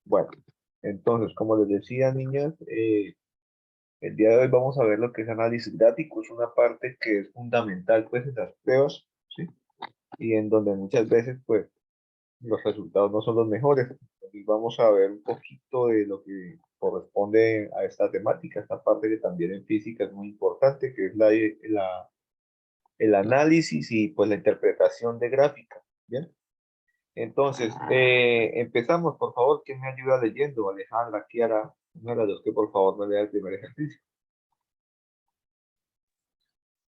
Bueno, entonces, como les decía, niñas, el día de hoy vamos a ver lo que es análisis gráfico. Es una parte que es fundamental, pues, en las pruebas, ¿sí? Y en donde muchas veces, pues, los resultados no son los mejores. Y vamos a ver un poquito de lo que corresponde a esta temática, esta parte que también en física es muy importante, que es el análisis y pues la interpretación de gráfica. ¿Bien? Entonces, empezamos, por favor, ¿quién me ayuda leyendo? Alejandra, Kiara, una de las dos que por favor me lea el primer ejercicio.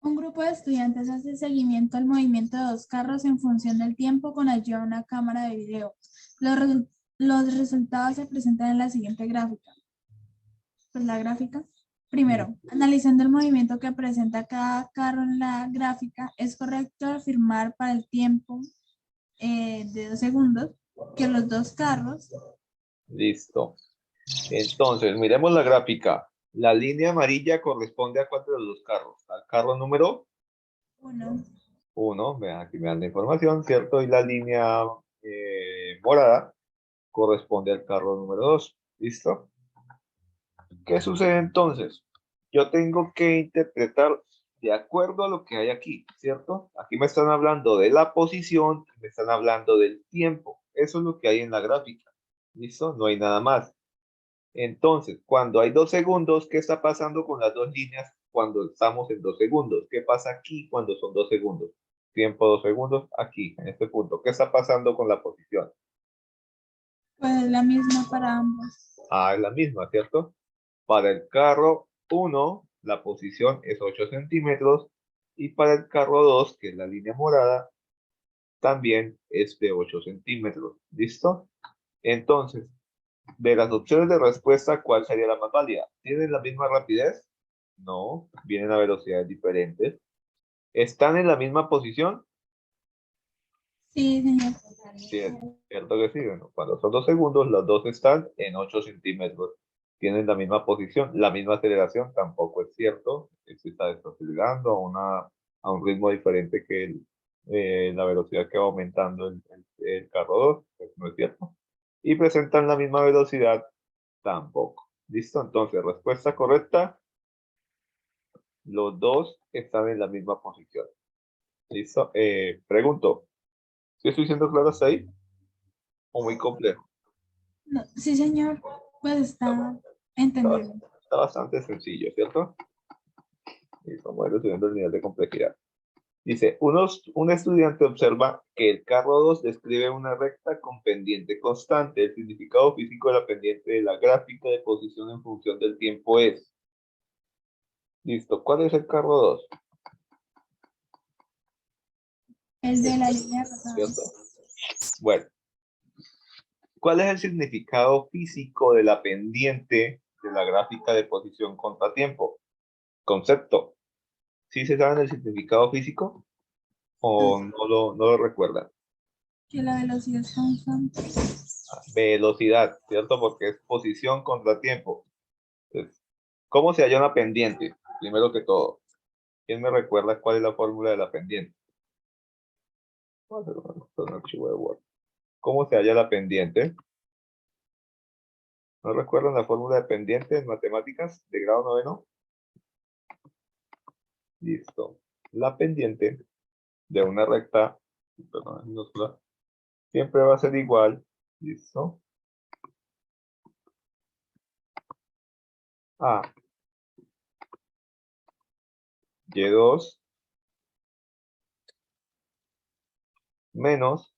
Un grupo de estudiantes hace seguimiento al movimiento de dos carros en función del tiempo con ayuda de una cámara de video. Los resultados se presentan en la siguiente gráfica. Pues la gráfica. Primero, analizando el movimiento que presenta cada carro en la gráfica, es correcto afirmar para el tiempo de 2 segundos que los dos carros. Listo. Entonces, miremos la gráfica. La línea amarilla corresponde a cuál de los dos carros. Al carro número Uno. 1, vean, aquí me dan la información, ¿cierto? Y la línea morada corresponde al carro número 2. ¿Listo? ¿Qué sucede entonces? Yo tengo que interpretar de acuerdo a lo que hay aquí, ¿cierto? Aquí me están hablando de la posición, me están hablando del tiempo. Eso es lo que hay en la gráfica. ¿Listo? No hay nada más. Entonces, cuando hay 2 segundos, ¿qué está pasando con las dos líneas cuando estamos en 2 segundos? ¿Qué pasa aquí cuando son 2 segundos? Tiempo 2 segundos, aquí, en este punto. ¿Qué está pasando con la posición? Pues la misma para ambos. Ah, es la misma, ¿cierto? Para el carro 1, la posición es 8 centímetros. Y para el carro 2, que es la línea morada, también es de 8 centímetros. ¿Listo? Entonces, de las opciones de respuesta, ¿cuál sería la más válida? ¿Tienen la misma rapidez? No, vienen a velocidades diferentes. ¿Están en la misma posición? Sí, señor. Sí, es cierto que sí. Bueno, cuando son 2 segundos, los dos están en 8 centímetros. Tienen la misma posición, la misma aceleración, tampoco es cierto. Se está desacelerando a un ritmo diferente que la velocidad que va aumentando el carro 2, pues no es cierto. Y presentan la misma velocidad, tampoco. ¿Listo? Entonces, respuesta correcta, los dos están en la misma posición. ¿Listo? Pregunto, ¿sí estoy siendo claro hasta ahí? ¿O muy complejo? No, sí, señor. Pues está Está, entendible. está bastante sencillo, ¿cierto? Y vamos a ir subiendo el nivel de complejidad. Dice, un estudiante observa que el carro 2 describe una recta con pendiente constante. El significado físico de la pendiente de la gráfica de posición en función del tiempo es. Listo, ¿cuál es el carro 2? El de la línea rosada. ¿Cierto? Bueno, ¿cuál es el significado físico de la pendiente de la gráfica de posición contratiempo? Concepto. ¿Sí se saben el significado físico o no lo recuerdan? Que la velocidad es constante. Velocidad, ¿cierto? Porque es posición contra tiempo. Entonces, ¿cómo se halla una pendiente? Primero que todo, ¿quién me recuerda cuál es la fórmula de la pendiente? Vamos a hacer un archivo de Word. ¿Cómo se halla la pendiente? ¿No recuerdan la fórmula de pendiente en matemáticas de grado noveno? Listo. La pendiente de una recta, perdón, en minúscula, siempre va a ser igual, listo, a y2 menos,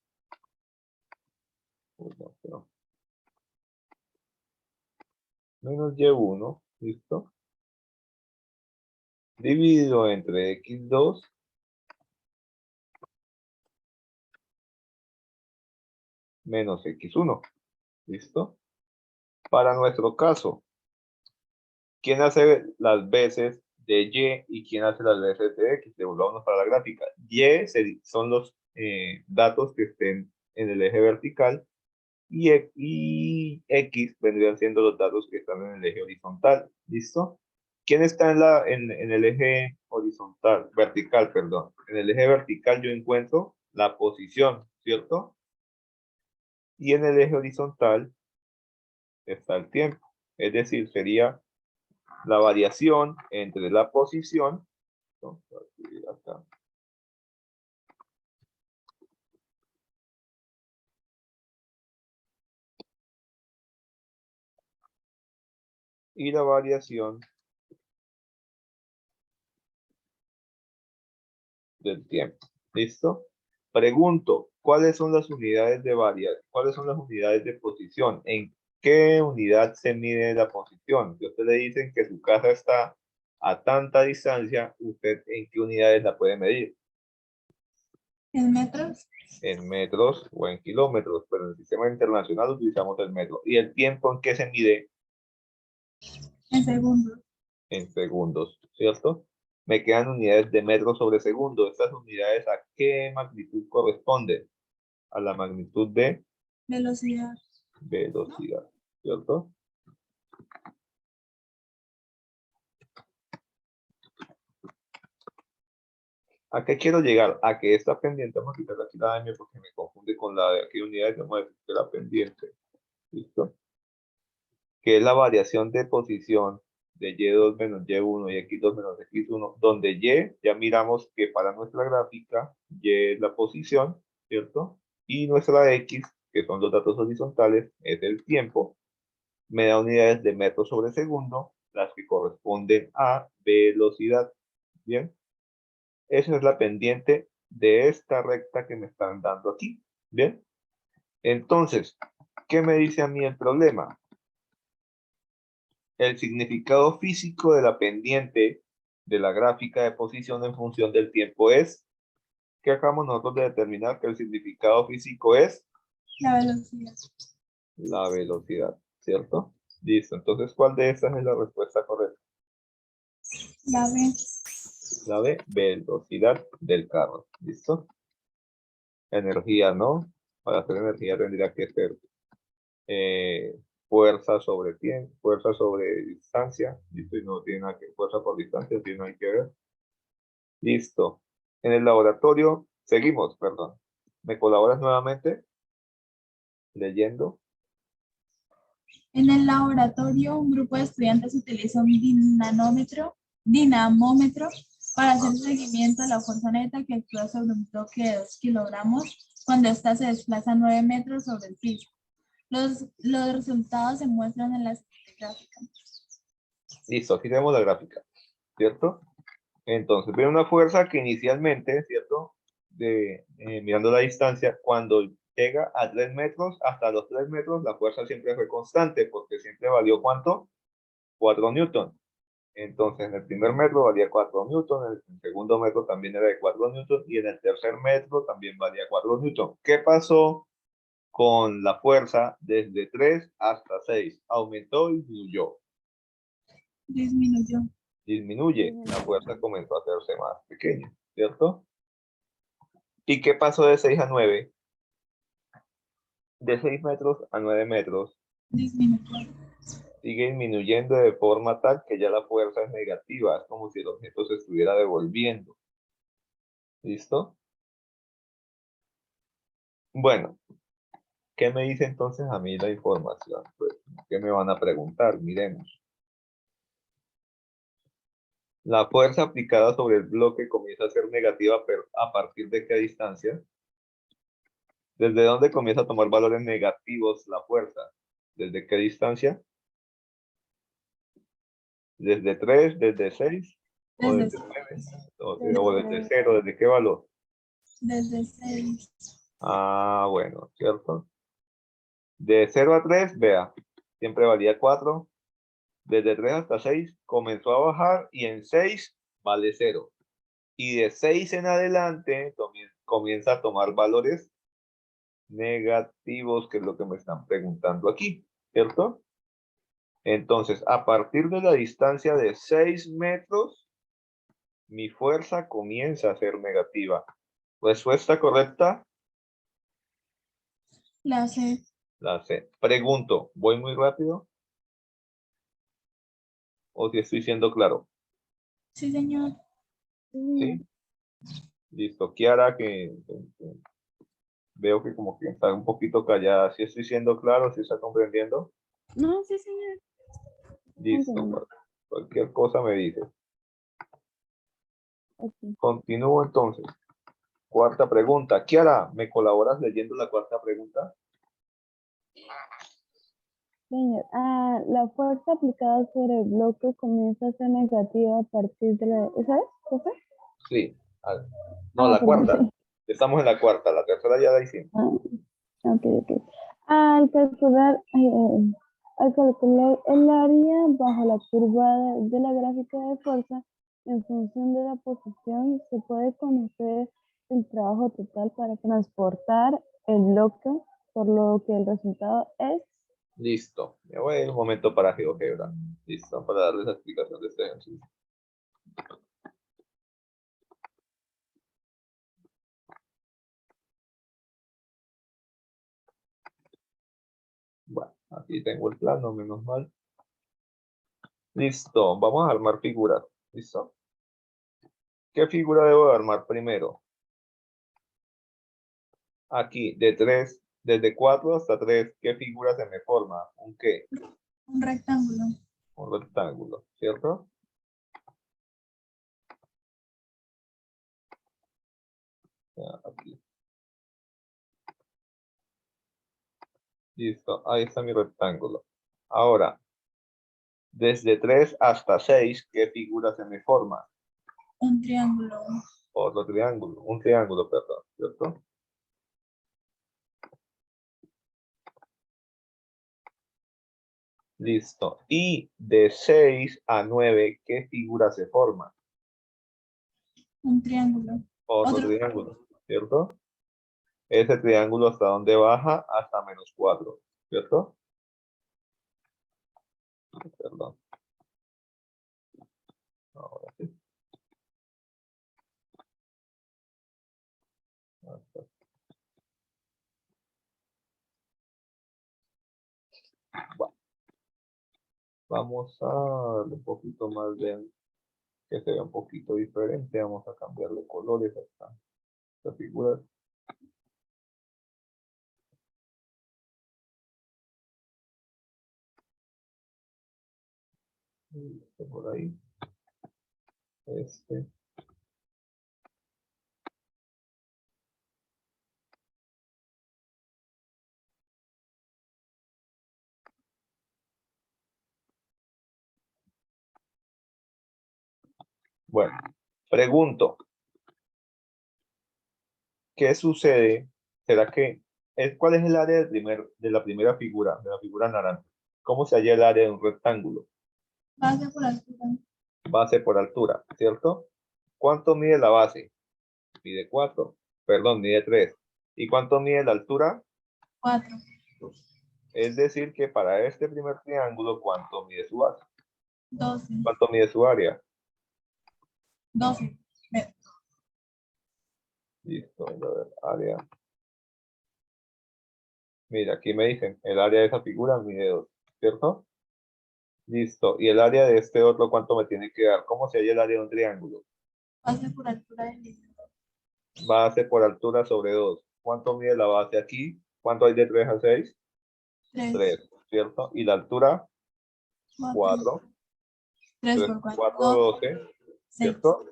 menos y1, listo, dividido entre x2 menos x1, listo. Para nuestro caso, ¿quién hace las veces de y quién hace las veces de x? Devolvámonos para la gráfica. Son los datos que estén en el eje vertical y x vendrían siendo los datos que están en el eje horizontal. ¿Listo? ¿Quién está en el eje horizontal? Vertical, perdón. En el eje vertical yo encuentro la posición, ¿cierto? Y en el eje horizontal está el tiempo. Es decir, sería la variación entre la posición, ¿no? Acá, y la variación del tiempo. ¿Listo? Pregunto, ¿cuáles son las unidades de variación? ¿Cuáles son las unidades de posición? ¿En qué unidad se mide la posición? Si usted le dicen que su casa está a tanta distancia, ¿usted en qué unidades la puede medir? ¿En metros? En metros o en kilómetros, pero en el sistema internacional utilizamos el metro. ¿Y el tiempo en qué se mide? En segundos. En segundos, ¿cierto? Me quedan unidades de metros sobre segundo. ¿Estas unidades a qué magnitud corresponden? A la magnitud de Velocidad. velocidad, ¿cierto? ¿A qué quiero llegar? A que esta pendiente, vamos a quitar aquí la M porque me confunde con la de aquí unidades, vamos a decir que la pendiente, ¿listo? Que es la variación de posición de Y2 menos Y1 y X2 menos X1, donde Y, ya miramos que para nuestra gráfica, Y es la posición, ¿cierto? Y nuestra X, que son los datos horizontales, es el tiempo, me da unidades de metros sobre segundo, las que corresponden a velocidad, ¿bien? Esa es la pendiente de esta recta que me están dando aquí, ¿bien? Entonces, ¿qué me dice a mí el problema? El significado físico de la pendiente de la gráfica de posición en función del tiempo es, ¿qué acabamos nosotros de determinar? Que el significado físico es La velocidad. la velocidad, ¿cierto? Listo, entonces, ¿cuál de estas es la respuesta correcta? La B. La B, velocidad del carro, ¿listo? Energía, ¿no? Para hacer energía tendría que ser fuerza sobre tiempo, fuerza sobre distancia, listo, y no tiene nada que fuerza por distancia, tiene nada que ver. Listo. En el laboratorio, seguimos, perdón. ¿Me colaboras nuevamente? Leyendo. En el laboratorio, un grupo de estudiantes utiliza un dinamómetro para hacer seguimiento a la fuerza neta que actúa sobre un bloque de 2 kilogramos cuando ésta se desplaza 9 metros sobre el piso. Los resultados se muestran en la siguiente gráfica. Listo, aquí tenemos la gráfica, ¿cierto? Entonces, viene una fuerza que inicialmente, ¿cierto? Mirando la distancia, cuando llega a 3 metros, hasta los 3 metros, la fuerza siempre fue constante, porque siempre valió ¿cuánto? 4 newton. Entonces, en el primer metro valía 4 newton, en el segundo metro también era de 4 newton, y en el tercer metro también valía 4 newton. ¿Qué pasó con la fuerza desde 3 hasta 6? ¿Aumentó y disminuyó? Disminuyó. Disminuye. La fuerza comenzó a hacerse más pequeña, ¿cierto? ¿Y qué pasó de 6 a 9? De 6 metros a 9 metros Disminuyó. sigue disminuyendo de forma tal que ya la fuerza es negativa, es como si el objeto se estuviera devolviendo. ¿Listo? Bueno, ¿qué me dice entonces a mí la información? Pues, ¿qué me van a preguntar? Miremos. La fuerza aplicada sobre el bloque comienza a ser negativa, pero ¿a partir de qué distancia? ¿Desde dónde comienza a tomar valores negativos la fuerza? ¿Desde qué distancia? ¿Desde 3, desde 6 o Desde desde 9? Desde O desde 0, ¿desde qué valor? Desde 6. Ah, bueno, ¿cierto? De 0 a 3, vea, siempre valía 4. Desde 3 hasta 6 comenzó a bajar y en 6 vale 0. Y de 6 en adelante comienza a tomar valores negativos, que es lo que me están preguntando aquí, ¿cierto? Entonces, a partir de la distancia de 6 metros, mi fuerza comienza a ser negativa. Respuesta correcta, La C. la C. Pregunto, ¿voy muy rápido o si estoy siendo claro? Sí, señor. ¿Sí? Listo. Kiara, que veo que como que está un poquito callada. ¿Sí estoy siendo claro? ¿Sí está comprendiendo? No, sí, señor. Listo. Continúe. Cualquier cosa me dice. Ok. Continúo entonces. Cuarta pregunta. Kiara, ¿me colaboras leyendo la cuarta pregunta? Señor, la fuerza aplicada sobre el bloque comienza a ser negativa a partir de la... ¿Esa es, profe? Sí. No, la Perdón, cuarta. sí. Estamos en la cuarta. La tercera ya la hicimos. Ok, ok. Al calcular, al calcular el área bajo la curva de la gráfica de fuerza, en función de la posición, se puede conocer el trabajo total para transportar el bloque, por lo que el resultado es... Listo. Me voy a ir un momento para GeoGebra. Listo. Para darles la explicación de este ejercicio. Bueno, aquí tengo el plano, menos mal. Listo. Vamos a armar figuras. ¿Listo? ¿Qué figura debo de armar primero? Aquí, de 3, desde 4 hasta 3, ¿qué figura se me forma? ¿Un qué? Un rectángulo. Un rectángulo, ¿cierto? Ya, aquí. Listo, ahí está mi rectángulo. Ahora, desde 3 hasta 6, ¿qué figura se me forma? Un triángulo. Otro triángulo, un triángulo, perdón, ¿cierto? Listo. Y de 6 a 9, ¿qué figura se forma? Un triángulo. Otro Otro. triángulo, ¿cierto? Ese triángulo hasta dónde baja, hasta menos 4, ¿cierto? Perdón. Ahora sí. Bueno, vamos a darle un poquito más de que se vea un poquito diferente. Vamos a cambiarle colores a esta figura. Este por ahí. Este. Bueno, pregunto, ¿qué sucede? ¿Será que cuál es el área de la primera figura, de la figura naranja? ¿Cómo se halla el área de un rectángulo? Base por altura. Base por altura, ¿cierto? ¿Cuánto mide la base? Mide 4. Perdón, mide 3. ¿Y cuánto mide la altura? 4. Es decir, que para este primer triángulo, ¿cuánto mide su base? 12. ¿Cuánto mide su área? 12. Listo, a ver, área. Mira, aquí me dicen, el área de esa figura mide 2, ¿cierto? Listo. ¿Y el área de este otro cuánto me tiene que dar? ¿Cómo se halla el área de un triángulo? Base por altura del mismo. Base por altura sobre 2. ¿Cuánto mide la base aquí? ¿Cuánto hay de 3 a 6? 3. 3, ¿cierto? ¿Y la altura? 4. 4. 3 3 por por 4. 4, 12, 6. ¿cierto?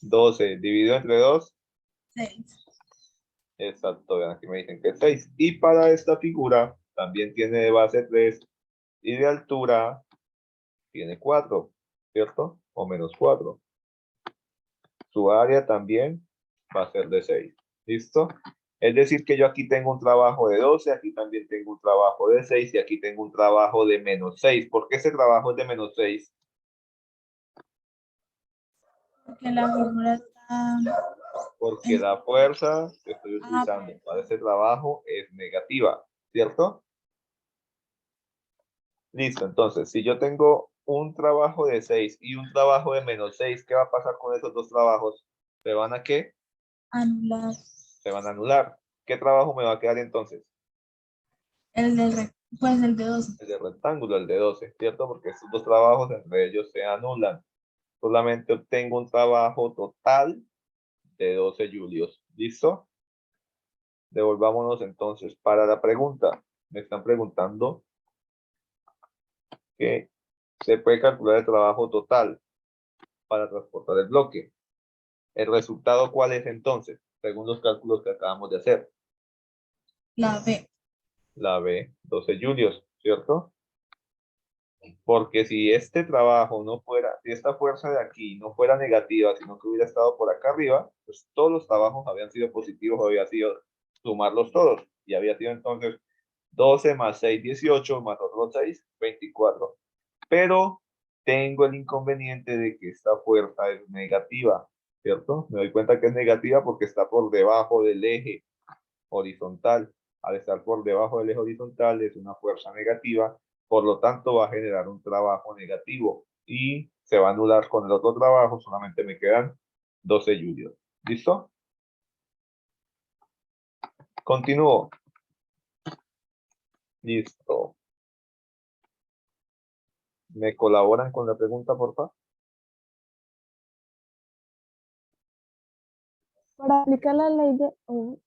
12 dividido entre 2. 6. Exacto, vean, aquí me dicen que es 6. Y para esta figura también tiene de base 3 y de altura tiene 4, ¿cierto? O menos 4. Su área también va a ser de 6. ¿Listo? Es decir, que yo aquí tengo un trabajo de 12, aquí también tengo un trabajo de 6 y aquí tengo un trabajo de menos 6. ¿Por qué ese trabajo es de menos 6? Porque la figura está. Porque la fuerza que estoy Ah, utilizando para ese trabajo es negativa, ¿cierto? Listo, entonces, si yo tengo un trabajo de 6 y un trabajo de menos 6, ¿qué va a pasar con esos dos trabajos? ¿Se van a qué? anular. Se van a anular. ¿Qué trabajo me va a quedar entonces? El del pues el de 12. El de rectángulo, el de 12, ¿cierto? Porque estos dos trabajos entre ellos se anulan. Solamente obtengo un trabajo total de 12 julios. ¿Listo? Devolvámonos entonces para la pregunta. Me están preguntando que se puede calcular el trabajo total para transportar el bloque. ¿El resultado cuál es entonces? Según los cálculos que acabamos de hacer. La B. La B, 12 julios, ¿cierto? Porque si este trabajo no fuera, si esta fuerza de aquí no fuera negativa, sino que hubiera estado por acá arriba, pues todos los trabajos habían sido positivos, había sido sumarlos todos. Y había sido entonces 12 más 6, 18, más otros 6, 24. Pero tengo el inconveniente de que esta fuerza es negativa, ¿cierto? Me doy cuenta que es negativa porque está por debajo del eje horizontal. Al estar por debajo del eje horizontal es una fuerza negativa, por lo tanto va a generar un trabajo negativo y se va a anular con el otro trabajo, solamente me quedan 12 julios. ¿Listo? Continúo. Listo. ¿Me colaboran con la pregunta, por favor? Para aplicar la ley de Ohm,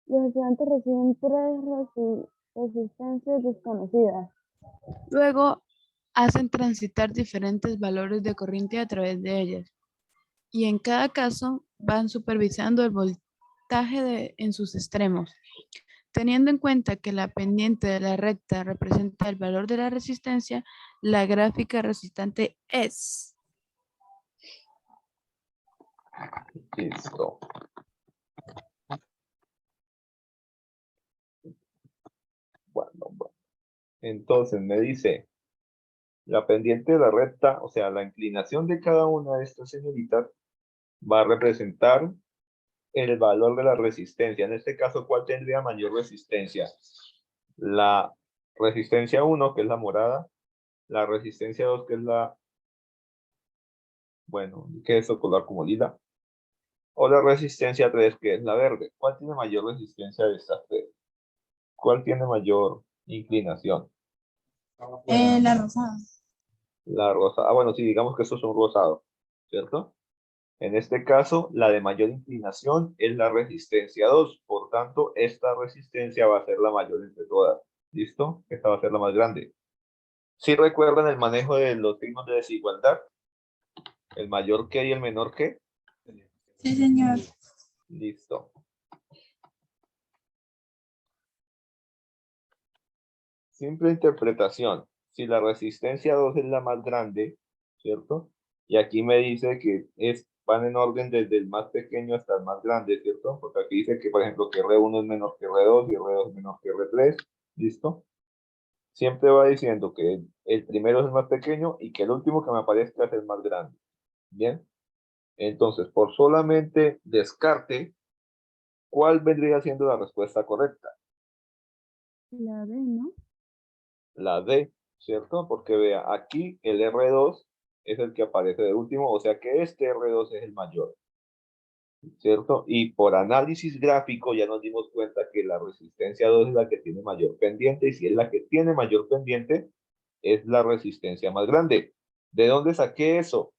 los estudiantes reciben tres resistencias desconocidas. Luego hacen transitar diferentes valores de corriente a través de ellas y en cada caso van supervisando el voltaje en sus extremos. Teniendo en cuenta que la pendiente de la recta representa el valor de la resistencia, la gráfica resultante es... Listo. Bueno. Entonces me dice, la pendiente de la recta, o sea, la inclinación de cada una de estas señoritas va a representar el valor de la resistencia. En este caso, ¿cuál tendría mayor resistencia? La resistencia 1, que es la morada, la resistencia 2, que es la, bueno, que es el color como lila, o la resistencia 3, que es la verde. ¿Cuál tiene mayor resistencia de estas tres? ¿Cuál tiene mayor inclinación? La rosada. La rosa. Ah, bueno, sí, digamos que eso es un rosado, ¿cierto? En este caso, la de mayor inclinación es la resistencia 2. Por tanto, esta resistencia va a ser la mayor entre todas. ¿Listo? Esta va a ser la más grande. Si recuerdan el manejo de los signos de desigualdad, el mayor que y el menor que. Sí, señor. Listo. Simple interpretación. Si la resistencia 2 es la más grande, ¿cierto? Y aquí me dice que van en orden desde el más pequeño hasta el más grande, ¿cierto? Porque aquí dice que, por ejemplo, que R1 es menor que R2 y R2 es menor que R3, ¿listo? Siempre va diciendo que el primero es el más pequeño y que el último que me aparezca es el más grande. ¿Bien? Entonces, por solamente descarte, ¿cuál vendría siendo la respuesta correcta? La D, ¿no? La D, ¿cierto? Porque vea, aquí el R2 es el que aparece de último, o sea que este R2 es el mayor, ¿cierto? Y por análisis gráfico ya nos dimos cuenta que la resistencia 2 es la que tiene mayor pendiente, y si es la que tiene mayor pendiente, es la resistencia más grande. ¿De dónde saqué eso?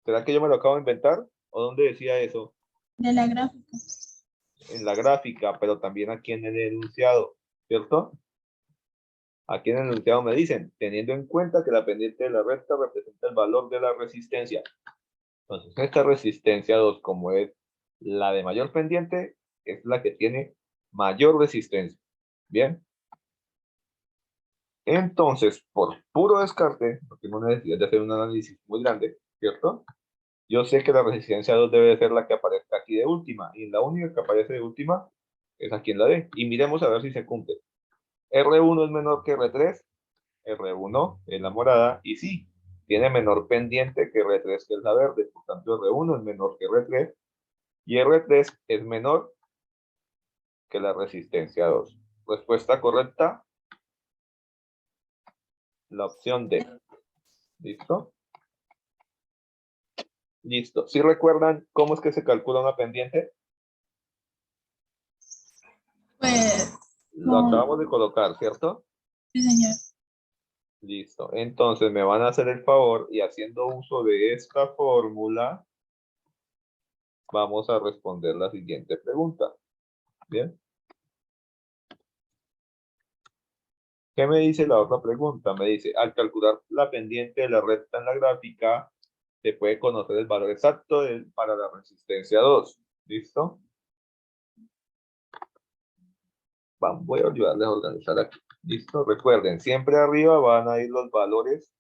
¿Será que yo me lo acabo de inventar? ¿O dónde decía eso? De la gráfica. En la gráfica, pero también aquí en el enunciado, ¿cierto? Aquí en el enunciado me dicen, teniendo en cuenta que la pendiente de la recta representa el valor de la resistencia. Entonces, esta resistencia 2, como es la de mayor pendiente, es la que tiene mayor resistencia. ¿Bien? Entonces, por puro descarte, no tengo necesidad de hacer un análisis muy grande, ¿cierto? Yo sé que la resistencia 2 debe ser la que aparezca aquí de última, y la única que aparece de última es aquí en la D. Y miremos a ver si se cumple. R1 es menor que R3, R1 es la morada, y sí, tiene menor pendiente que R3, que es la verde, por tanto R1 es menor que R3, y R3 es menor que la resistencia 2. Respuesta correcta, la opción D. ¿Listo? Listo. ¿Sí recuerdan cómo es que se calcula una pendiente? Pues, Lo acabamos de colocar, ¿cierto? sí, señor. Listo. Entonces me van a hacer el favor y haciendo uso de esta fórmula, vamos a responder la siguiente pregunta. Bien. ¿Qué me dice la otra pregunta? Me dice, al calcular la pendiente de la recta en la gráfica, se puede conocer el valor exacto para la resistencia 2. ¿Listo? Voy a ayudarles a organizar aquí. ¿Listo? Recuerden, siempre arriba van a ir los valores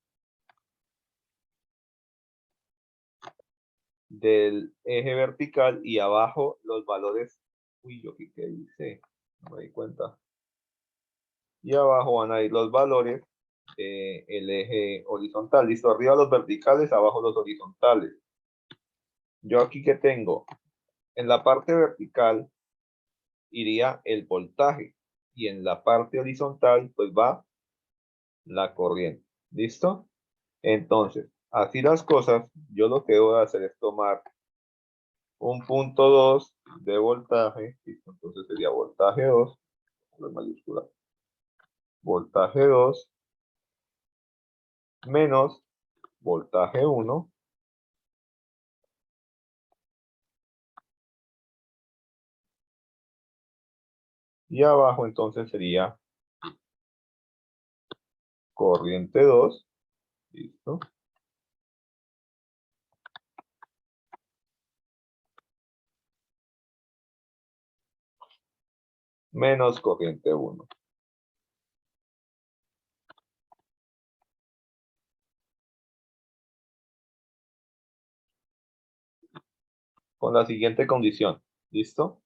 del eje vertical y abajo los valores. Uy, yo qué hice, no me di cuenta. Y abajo van a ir los valores del eje horizontal. Listo, arriba los verticales, abajo los horizontales. Yo aquí que tengo, en la parte vertical iría el voltaje y en la parte horizontal pues va la corriente. ¿Listo? Entonces, así las cosas, yo lo que voy a hacer es tomar un punto 2 de voltaje, ¿listo? Entonces sería voltaje 2, con mayúscula, voltaje 2 menos voltaje 1 y abajo entonces sería corriente 2, ¿listo? Menos corriente 1. Con la siguiente condición, ¿listo?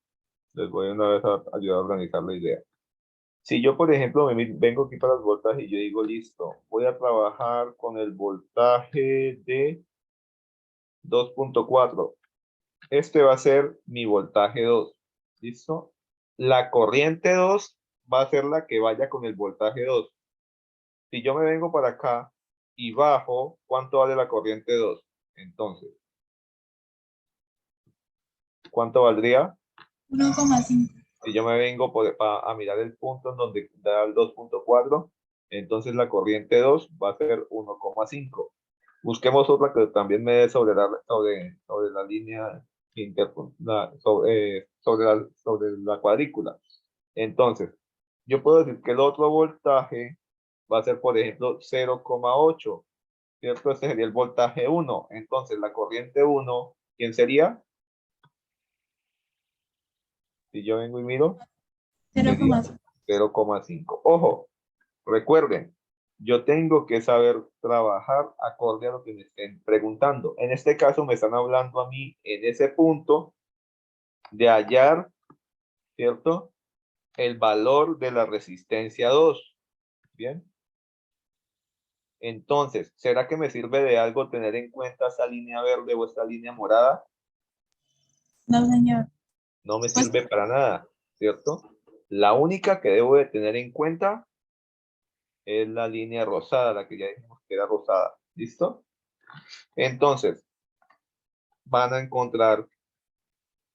Les voy una vez a ayudar a organizar la idea. Si yo, por ejemplo, vengo aquí para los voltajes y yo digo, listo, voy a trabajar con el voltaje de 2.4. Este va a ser mi voltaje 2. ¿Listo? La corriente 2 va a ser la que vaya con el voltaje 2. Si yo me vengo para acá y bajo, ¿cuánto vale la corriente 2? Entonces, ¿cuánto valdría? 1,5. Si yo me vengo a mirar el punto en donde da el 2.4, entonces la corriente 2 va a ser 1,5. Busquemos otra que también me dé sobre la línea sobre la cuadrícula. Entonces, yo puedo decir que el otro voltaje va a ser, por ejemplo, 0,8, ¿cierto? Este sería el voltaje 1. Entonces, la corriente 1, ¿quién sería? Si yo vengo y miro, sería 0,5. 0,5. Ojo, recuerden, yo tengo que saber trabajar acorde a lo que me estén preguntando. En este caso me están hablando a mí en ese punto de hallar, ¿cierto? El valor de la resistencia 2. Bien. Entonces, ¿será que me sirve de algo tener en cuenta esta línea verde o esta línea morada? No, señor. No me Pues, sirve para nada, ¿cierto? La única que debo de tener en cuenta es la línea rosada, la que ya dijimos que era rosada. ¿Listo? Entonces, van a encontrar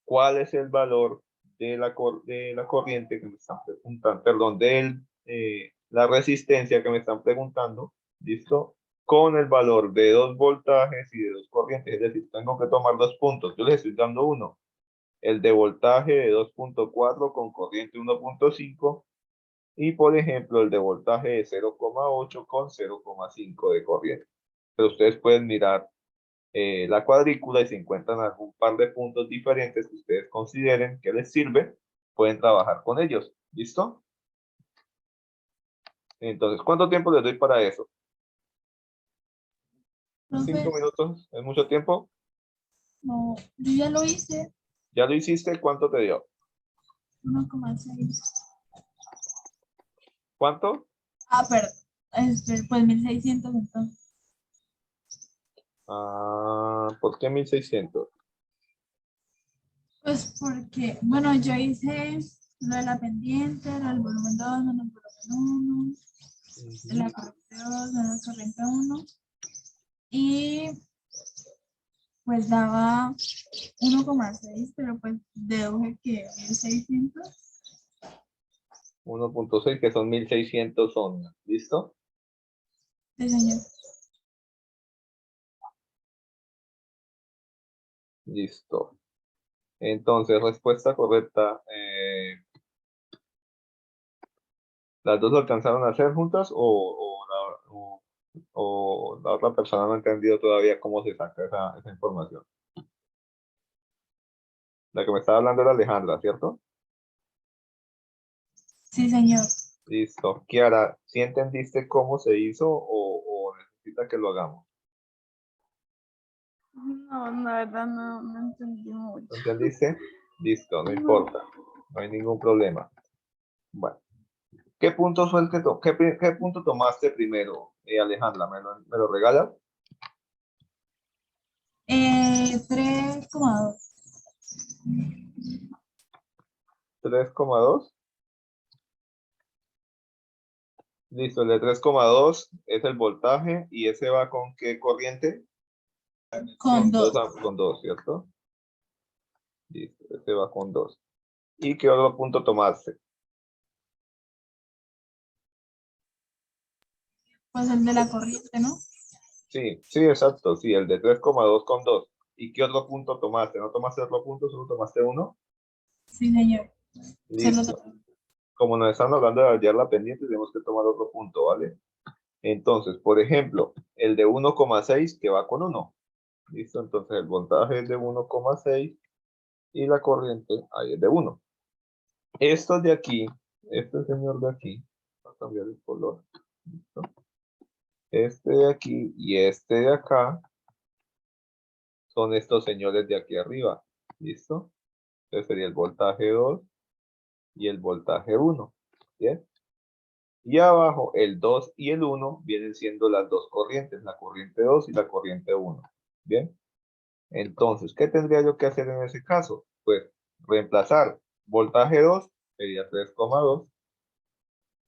cuál es el valor de la corriente que me están preguntando, perdón, de la resistencia que me están preguntando, ¿listo? Con el valor de 2 voltajes y de 2 corrientes, es decir, tengo que tomar 2 puntos, yo les estoy dando uno, el de voltaje de 2.4 con corriente 1.5 y, por ejemplo, el de voltaje de 0,8 con 0,5 de corriente. Pero ustedes pueden mirar la cuadrícula y si encuentran algún par de puntos diferentes que ustedes consideren que les sirve, pueden trabajar con ellos. ¿Listo? Entonces, ¿cuánto tiempo les doy para eso? profe, 5 minutos, ¿es mucho tiempo? no, yo ya lo hice. ¿Ya lo hiciste? ¿Cuánto te dio? 1,6. ¿Cuánto? Perdón. Pues 1,600 entonces. ¿Por qué 1600? Pues porque, bueno, yo hice lo de la pendiente, lo del volumen 2 menos volumen 1, de la corriente 2 menos corriente 1. Y pues daba 1,6, pero pues deduje que 1,600. 1.6, que son 1600 ohmios. ¿Listo? Sí, señor. Listo. Entonces, respuesta correcta. ¿Las dos lo alcanzaron a hacer juntas o la otra persona no ha entendido todavía cómo se saca esa información? La que me estaba hablando era Alejandra, ¿cierto? Sí, señor. Listo. Kiara, ¿sí entendiste cómo se hizo o necesita que lo hagamos? No, la verdad no entendí mucho. ¿No entendiste? Listo, no No. importa. No hay ningún problema. Bueno, ¿qué punto fue el que qué punto tomaste primero, Alejandra? ¿Me lo regalas? 3,2. 3,2. Listo, el de 3,2 es el voltaje y ese va con qué corriente? Con 2. Con 2, ¿cierto? Listo, ese va con 2. ¿Y qué otro punto tomaste? Pues el de la corriente, ¿no? Sí, sí, exacto, sí, el de 3,2 con 2. ¿Y qué otro punto tomaste? ¿No tomaste otro punto, solo tomaste uno? Sí, señor. Se lo Listo. Como nos están hablando de hallar la pendiente, tenemos que tomar otro punto, ¿vale? Entonces, por ejemplo, el de 1,6 que va con 1. Listo, entonces el voltaje es de 1,6 y la corriente ahí es de 1. Estos de aquí, este señor de aquí, va a cambiar el color. ¿Listo? Este de aquí y este de acá son estos señores de aquí arriba. ¿Listo? Este sería el voltaje 2 y el voltaje 1. ¿Bien? Y abajo el 2 y el 1 vienen siendo las dos corrientes, la corriente 2 y la corriente 1. ¿Bien? Entonces, ¿qué tendría yo que hacer en ese caso? Pues reemplazar voltaje 2, sería 3,2,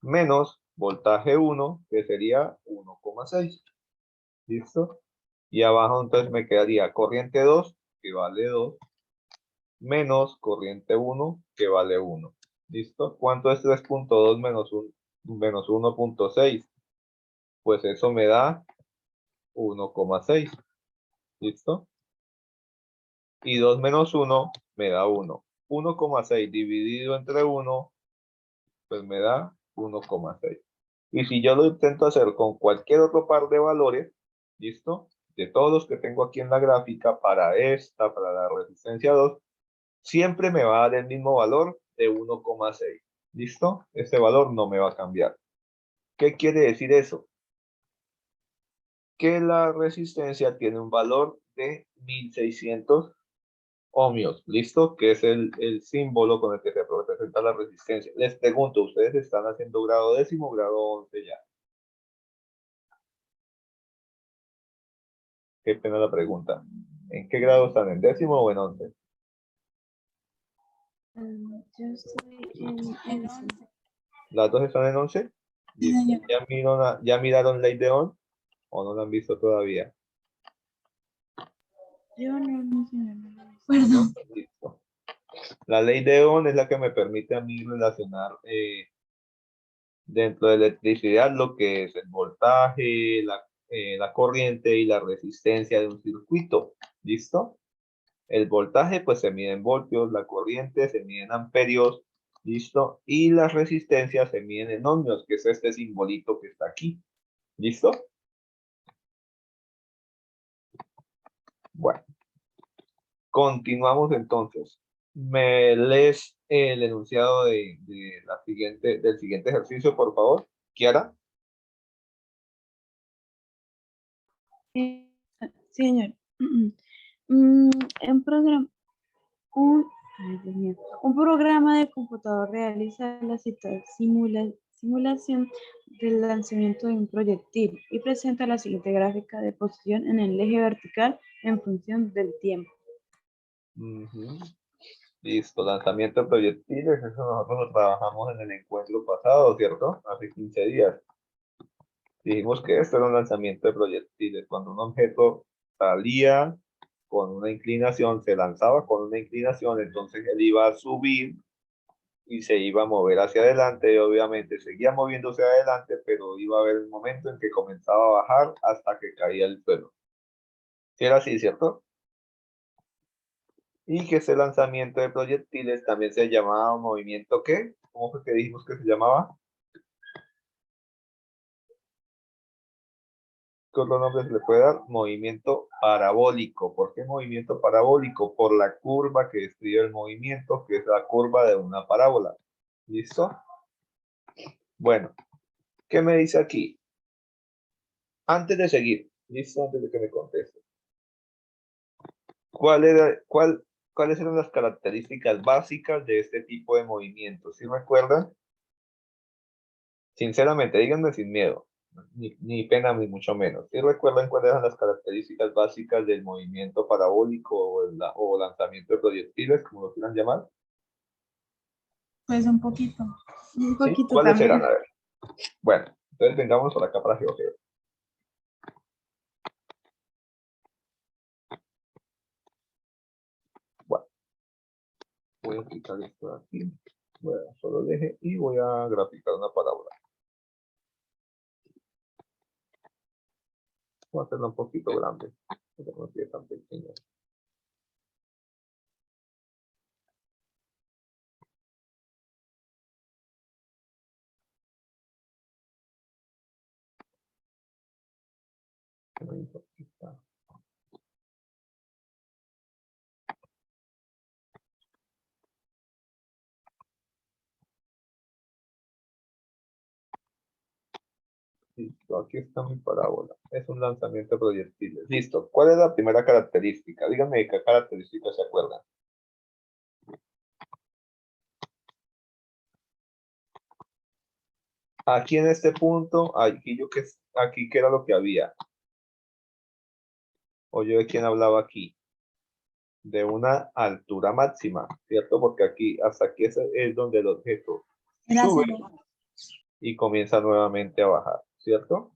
menos voltaje 1, que sería 1,6. ¿Listo? Y abajo entonces me quedaría corriente 2, que vale 2, menos corriente 1, que vale 1. ¿Listo? ¿Cuánto es 3,2 menos 1,6? Pues eso me da 1,6. ¿Listo? Y 2 menos 1 me da 1. 1,6 dividido entre 1, pues me da 1,6. Y si yo lo intento hacer con cualquier otro par de valores, ¿listo? De todos los que tengo aquí en la gráfica, para esta, para la resistencia 2, siempre me va a dar el mismo valor de 1,6. ¿Listo? Ese valor no me va a cambiar. ¿Qué quiere decir eso? Que la resistencia tiene un valor de 1600 ohmios, ¿listo? Que es el símbolo con el que se representa la resistencia. Les pregunto, ¿ustedes están haciendo grado décimo o grado 11 ya? Qué pena la pregunta. ¿En qué grado están? ¿En décimo o en 11? Yo estoy En 11. ¿Las dos están en 11? Sí, ¿Listo? señor. ¿Ya miraron ley de Ohm o no la han visto todavía? Yo no sé. Perdón. Listo. La ley de Ohm es la que me permite a mí relacionar dentro de electricidad lo que es el voltaje, la corriente y la resistencia de un circuito. ¿Listo? El voltaje pues se mide en voltios, la corriente se mide en amperios, ¿listo? Y las resistencias se miden en ohmios, que es este simbolito que está aquí. ¿Listo? Bueno, continuamos entonces. ¿Me lees el enunciado del siguiente ejercicio, por favor, Kiara? Sí, señor. Un programa, ay, Dios mío. Un programa de computador realiza la simulación del lanzamiento de un proyectil y presenta la siguiente gráfica de posición en el eje vertical en función del tiempo. Ujú. Listo, lanzamiento de proyectiles, eso nosotros lo trabajamos en el encuentro pasado, ¿cierto? Hace 15 días. Dijimos que esto era un lanzamiento de proyectiles, cuando un objeto salía con una inclinación, se lanzaba con una inclinación, entonces él iba a subir y se iba a mover hacia adelante, y obviamente seguía moviéndose adelante, pero iba a haber un momento en que comenzaba a bajar hasta que caía al suelo. ¿Sí era así, cierto? Y que ese lanzamiento de proyectiles también se llamaba movimiento, ¿qué? ¿Cómo fue que dijimos que se llamaba? ¿Qué otro nombre se le puede dar? Movimiento parabólico. ¿Por qué movimiento parabólico? Por la curva que describe el movimiento, que es la curva de una parábola. ¿Listo? Bueno, ¿qué me dice aquí? Antes de seguir, ¿listo? Antes de que me conteste. ¿Cuáles eran las características básicas de este tipo de movimiento? ¿Sí recuerdan? Sinceramente, díganme sin miedo. Ni pena, ni mucho menos. ¿Sí recuerdan cuáles eran las características básicas del movimiento parabólico o lanzamiento de proyectiles, como lo quieran llamar? Pues un poquito. Un ¿Sí? poquito ¿Cuáles también. eran? A ver. Bueno, entonces vengamos por acá para GeoGeo. Bueno, voy a quitar esto de aquí. Voy a solo el eje y voy a graficar una parábola. Voy a hacerla un poquito grande, porque no quede tan pequeña. Aquí está. Listo, aquí está mi parábola. Es un lanzamiento de proyectiles. Listo. ¿Cuál es la primera característica? Díganme de qué característica se acuerdan. Aquí en este punto, aquí qué era lo que había. O yo de quién hablaba aquí. De una altura máxima, ¿cierto? Porque aquí, hasta aquí es donde el objeto Era sube cero. y comienza nuevamente a bajar, ¿cierto?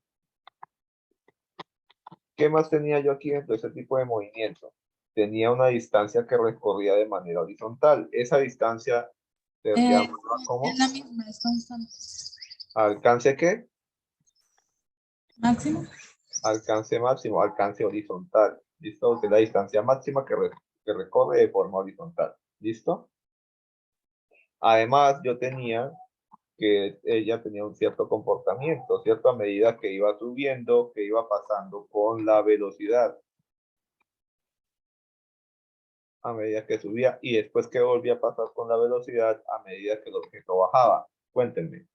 ¿Qué más tenía yo aquí dentro de ese tipo de movimiento? Tenía una distancia que recorría de manera horizontal. Esa distancia se llama como Es la misma, es constante. alcance ¿qué? Máximo. Alcance máximo, alcance horizontal. ¿Listo? Que es la distancia máxima que recorre de forma horizontal. ¿Listo? Además, yo tenía que ella tenía un cierto comportamiento, ¿cierto? A medida que iba subiendo, que iba pasando con la velocidad. A medida que subía y después que volvía a pasar con la velocidad a medida que el objeto bajaba. Cuéntenme.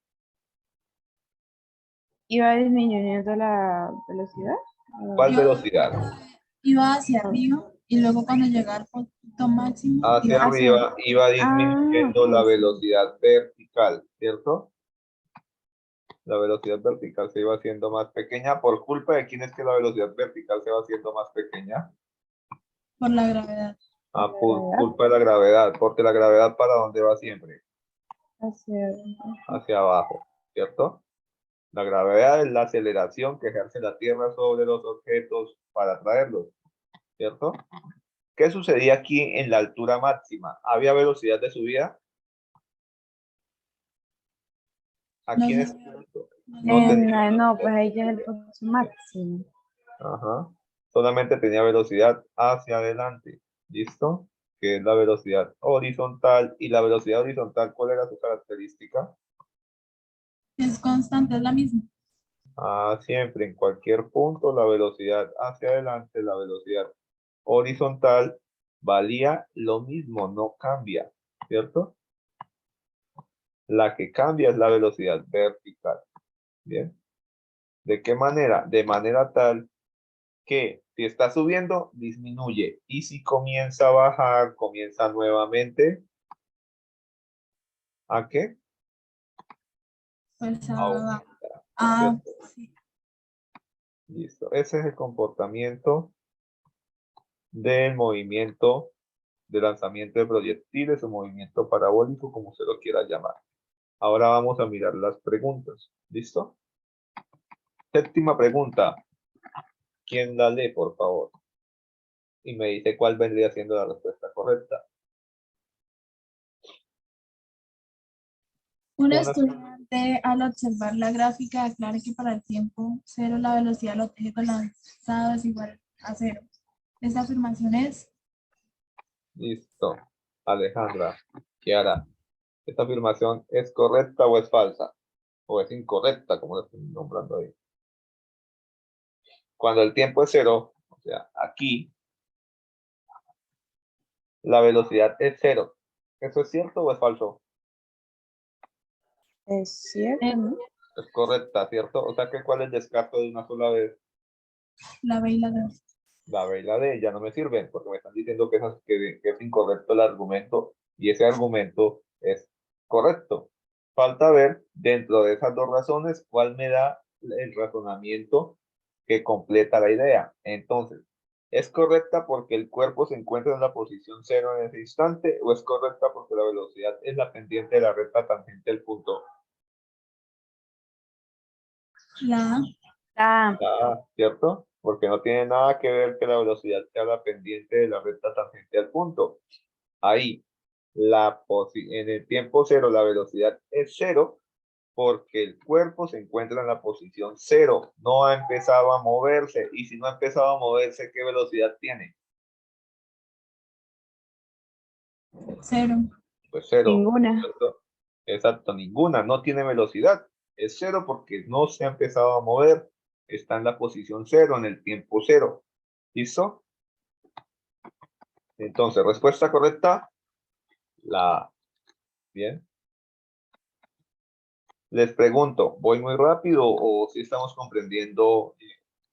¿Iba disminuyendo la velocidad? ¿Cuál Iba, velocidad? iba hacia arriba y luego cuando llegaba al punto máximo, Hacia iba hacia arriba iba Ah, disminuyendo la ok, sí. velocidad vertical, ¿cierto? La velocidad vertical se iba haciendo más pequeña. ¿Por culpa de quién es que la velocidad vertical se va haciendo más pequeña? por la gravedad. Ah, La por gravedad culpa de la gravedad, porque la gravedad ¿para dónde va siempre? hacia... Hacia abajo, ¿cierto? La gravedad es la aceleración que ejerce la Tierra sobre los objetos para atraerlos, ¿cierto? ¿Qué sucedía aquí en la altura máxima? ¿Había velocidad de subida? No Aquí en sé, este punto no tenía no, velocidad pues de ahí ya es el subida. punto máximo. Ajá. Solamente tenía velocidad hacia adelante. ¿Listo? Que es la velocidad horizontal. ¿Y la velocidad horizontal cuál era su característica? es constante, es la misma. Ah, siempre en cualquier punto la velocidad hacia adelante, la velocidad horizontal valía lo mismo, no cambia, ¿cierto? La que cambia es la velocidad vertical. ¿Bien? ¿De qué manera? De manera tal que si está subiendo, disminuye. Y si comienza a bajar, comienza nuevamente. ¿A qué? Pues A aumentar. ¿Cierto? sí. Listo. Ese es el comportamiento del movimiento de lanzamiento de proyectiles o movimiento parabólico, como se lo quiera llamar. Ahora vamos a mirar las preguntas. ¿Listo? Séptima pregunta. ¿Quién la lee, por favor? Y me dice cuál vendría siendo la respuesta correcta. Un Una, estudiante al observar la gráfica aclara que para el tiempo cero la velocidad del objeto lanzado es igual a cero. Esta afirmación es, listo. Alejandra, Kiara, ¿esta afirmación es correcta o es falsa? ¿O es incorrecta, como la estoy nombrando ahí? Cuando el tiempo es 0, o sea, aquí, la velocidad es 0. ¿Eso es cierto o es falso? Es cierto, ¿no? Es correcta, ¿cierto? O sea que ¿cuál es el descarto de una sola vez? La B y la D. La B y la D ya no me sirven porque me están diciendo que es incorrecto el argumento y ese argumento es correcto. Falta ver dentro de esas dos razones cuál me da el razonamiento que completa la idea. Entonces, ¿es correcta porque el cuerpo se encuentra en la posición 0 en ese instante o es correcta porque la velocidad es la pendiente de la recta tangente al punto? La A. Ah, ¿Cierto? Porque no tiene nada que ver que la velocidad sea la pendiente de la recta tangente al punto. Ahí, en el tiempo 0 la velocidad es 0 porque el cuerpo se encuentra en la posición 0, no ha empezado a moverse, y si no ha empezado a moverse, ¿qué velocidad tiene? 0. Pues 0, ninguna. ¿cierto? Exacto, ninguna, no tiene velocidad. Es 0 porque no se ha empezado a mover, está en la posición 0, en el tiempo 0. ¿Listo? Entonces, respuesta correcta, la A. Bien. Les pregunto, ¿voy muy rápido o si estamos comprendiendo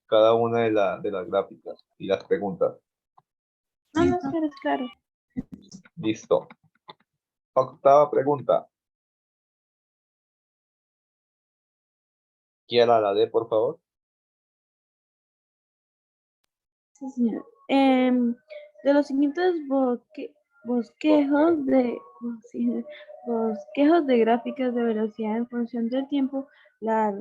cada una de las gráficas y las preguntas? No, no, claro, claro. Listo. Octava pregunta. Quiera la D, por favor. Sí, señor. De los siguientes bosquejos de gráficas de velocidad en función del tiempo, la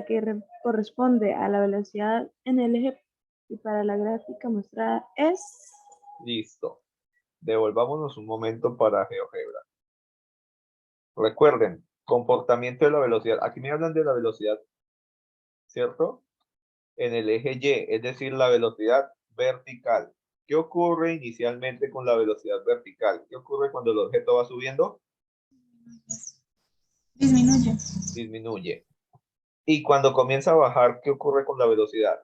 que corresponde a la velocidad en el eje y para la gráfica mostrada es... Listo. Devolvámonos un momento para GeoGebra. Recuerden, comportamiento de la velocidad. Aquí me hablan de la velocidad, ¿cierto? En el eje Y, es decir, la velocidad vertical. ¿Qué ocurre inicialmente con la velocidad vertical? ¿Qué ocurre cuando el objeto va subiendo? Disminuye. Disminuye. Y cuando comienza a bajar, ¿qué ocurre con la velocidad?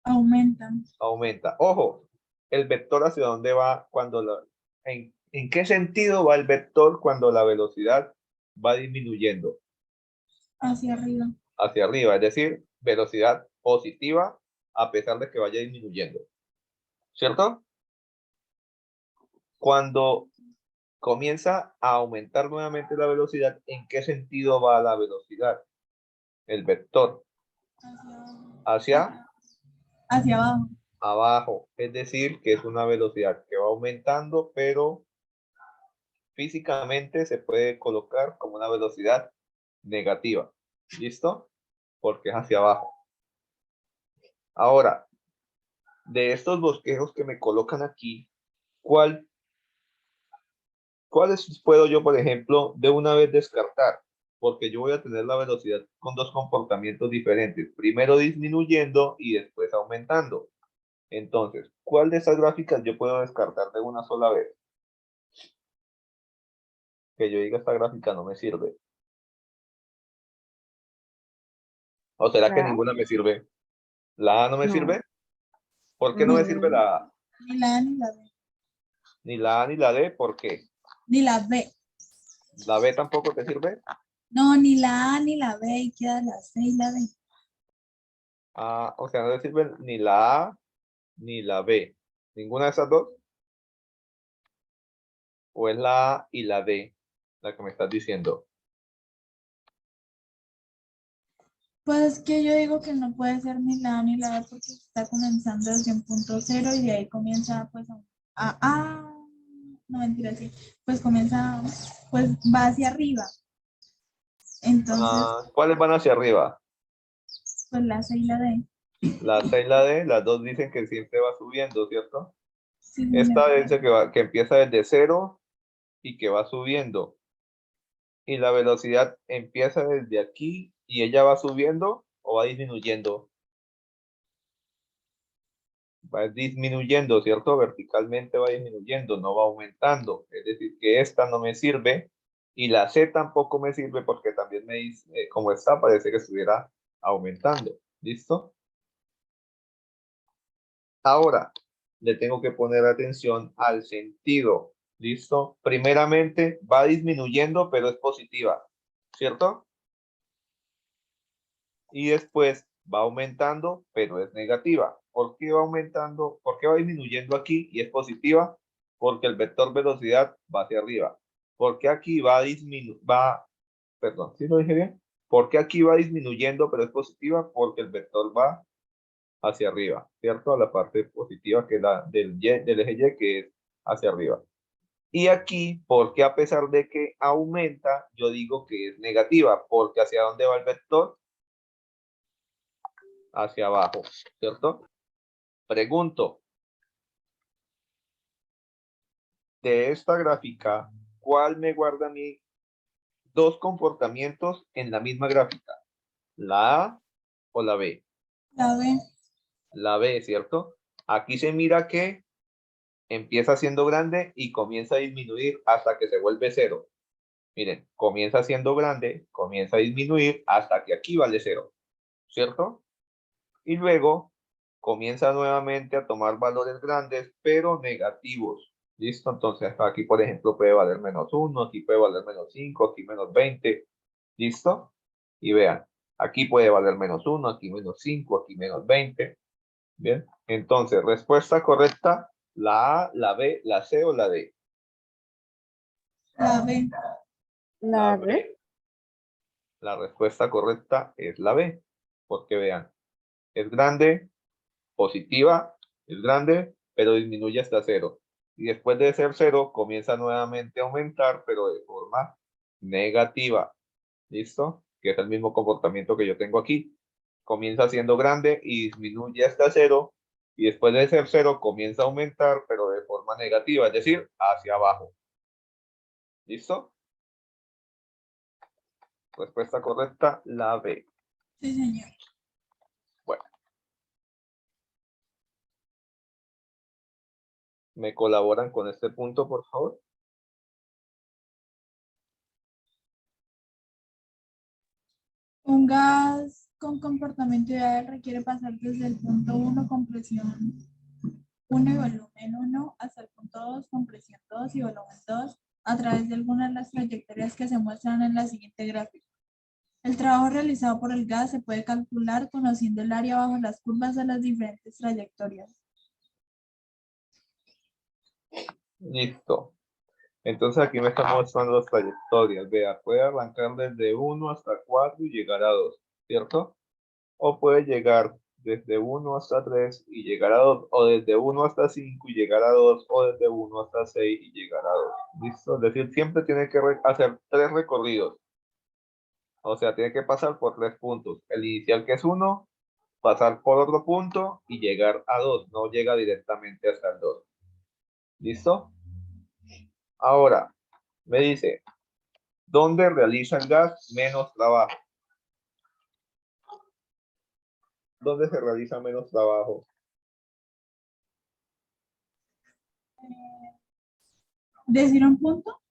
Aumenta. Aumenta. Ojo, el vector hacia dónde va ¿en qué sentido va el vector cuando la velocidad va disminuyendo? Hacia arriba. Hacia arriba, es decir, velocidad positiva a pesar de que vaya disminuyendo. ¿Cierto? Cuando comienza a aumentar nuevamente la velocidad, ¿en qué sentido va la velocidad? El vector. Hacia Hacia abajo. abajo, es decir, que es una velocidad que va aumentando, pero físicamente se puede colocar como una velocidad negativa. ¿Listo? Porque es hacia abajo. Ahora, de estos bosquejos que me colocan aquí, ¿cuáles puedo yo, por ejemplo, de una vez descartar? Porque yo voy a tener la velocidad con dos comportamientos diferentes. Primero disminuyendo y después aumentando. Entonces, ¿cuál de estas gráficas yo puedo descartar de una sola vez? Que yo diga esta gráfica no me sirve. ¿O será que La A, ninguna me sirve? ¿La A no me no. sirve? ¿Por qué no me sirve la A? Ni la A ni la B. Ni la A ni la D, ¿por qué? Ni la B. ¿La B tampoco te sirve? No, ni la A ni la B. Y queda la C y la D. Ah, o sea, no le sirven ni la A ni la B. ¿Ninguna de esas dos? ¿O es la A y la D la que me estás diciendo? Pues que yo digo que no puede ser ni la A ni la B porque está comenzando desde un punto 0 y de ahí comienza pues no mentira, sí, pues comienza, pues va hacia arriba. Entonces, Ah, ¿cuáles van hacia arriba? pues la C y la D. La C y la D, las dos dicen que siempre va subiendo, ¿cierto? Sí, Esta señor. dice que empieza desde 0 y que va subiendo. Y la velocidad empieza desde aquí y ella va subiendo o va disminuyendo. Va disminuyendo, ¿cierto? Verticalmente va disminuyendo, no va aumentando. Es decir, que esta no me sirve y la C tampoco me sirve porque también me dice, como está, parece que estuviera aumentando. ¿Listo? Ahora, le tengo que poner atención al sentido. ¿Listo? Primeramente va disminuyendo, pero es positiva, ¿cierto? Y después va aumentando, pero es negativa. ¿Por qué va aumentando? ¿Por qué va disminuyendo aquí y es positiva? Porque el vector velocidad va hacia arriba. ¿Por qué aquí perdón, ¿sí lo dije bien? ¿Por qué aquí va disminuyendo, pero es positiva? Porque el vector va hacia arriba, ¿cierto? A la parte positiva que es la del eje Y, que es hacia arriba. Y aquí, porque a pesar de que aumenta, yo digo que es negativa, porque ¿hacia dónde va el vector? Hacia abajo, ¿cierto? Pregunto, de esta gráfica, ¿cuál me guarda a mí dos comportamientos en la misma gráfica? ¿La A o la B? La B. La B, ¿cierto? Aquí se mira que empieza siendo grande y comienza a disminuir hasta que se vuelve cero. Miren, comienza siendo grande, comienza a disminuir hasta que aquí vale cero, ¿cierto? Y luego comienza nuevamente a tomar valores grandes, pero negativos. ¿Listo? Entonces aquí, por ejemplo, puede valer -1, aquí puede valer -5, aquí -20. ¿Listo? Y vean, aquí puede valer -1, aquí -5, aquí -20. Bien. Entonces, respuesta correcta, la A, la B, la C o la D. La B. La B. La respuesta correcta es la B. Porque vean, es grande, positiva, es grande, pero disminuye hasta cero. Y después de ser cero, comienza nuevamente a aumentar, pero de forma negativa. ¿Listo? Que es el mismo comportamiento que yo tengo aquí. Comienza siendo grande y disminuye hasta cero. Y después de ser cero, comienza a aumentar, pero de forma negativa, es decir, hacia abajo. ¿Listo? Respuesta correcta, la B. Sí, señor. Bueno, ¿me colaboran con este punto, por favor? Un gas con comportamiento ideal requiere pasar desde el punto 1 con presión 1 y volumen 1 hasta el punto 2 con presión 2 y volumen 2 a través de algunas de las trayectorias que se muestran en la siguiente gráfica. El trabajo realizado por el gas se puede calcular conociendo el área bajo las curvas de las diferentes trayectorias. Listo. Entonces aquí me está mostrando las trayectorias. Vea, puede arrancar desde 1 hasta 4 y llegar a 2, ¿cierto? O puede llegar desde 1 hasta 3 y llegar a 2, o desde 1 hasta 5 y llegar a 2, o desde 1 hasta 6 y llegar a 2. ¿Listo? Es decir, siempre tiene que hacer 3 recorridos. O sea, tiene que pasar por 3 puntos. El inicial, que es 1, pasar por otro punto y llegar a 2. No llega directamente hasta el 2. ¿Listo? Ahora, me dice, ¿dónde realiza el gas menos trabajo? ¿Dónde se realiza menos trabajo? ¿Decir un punto?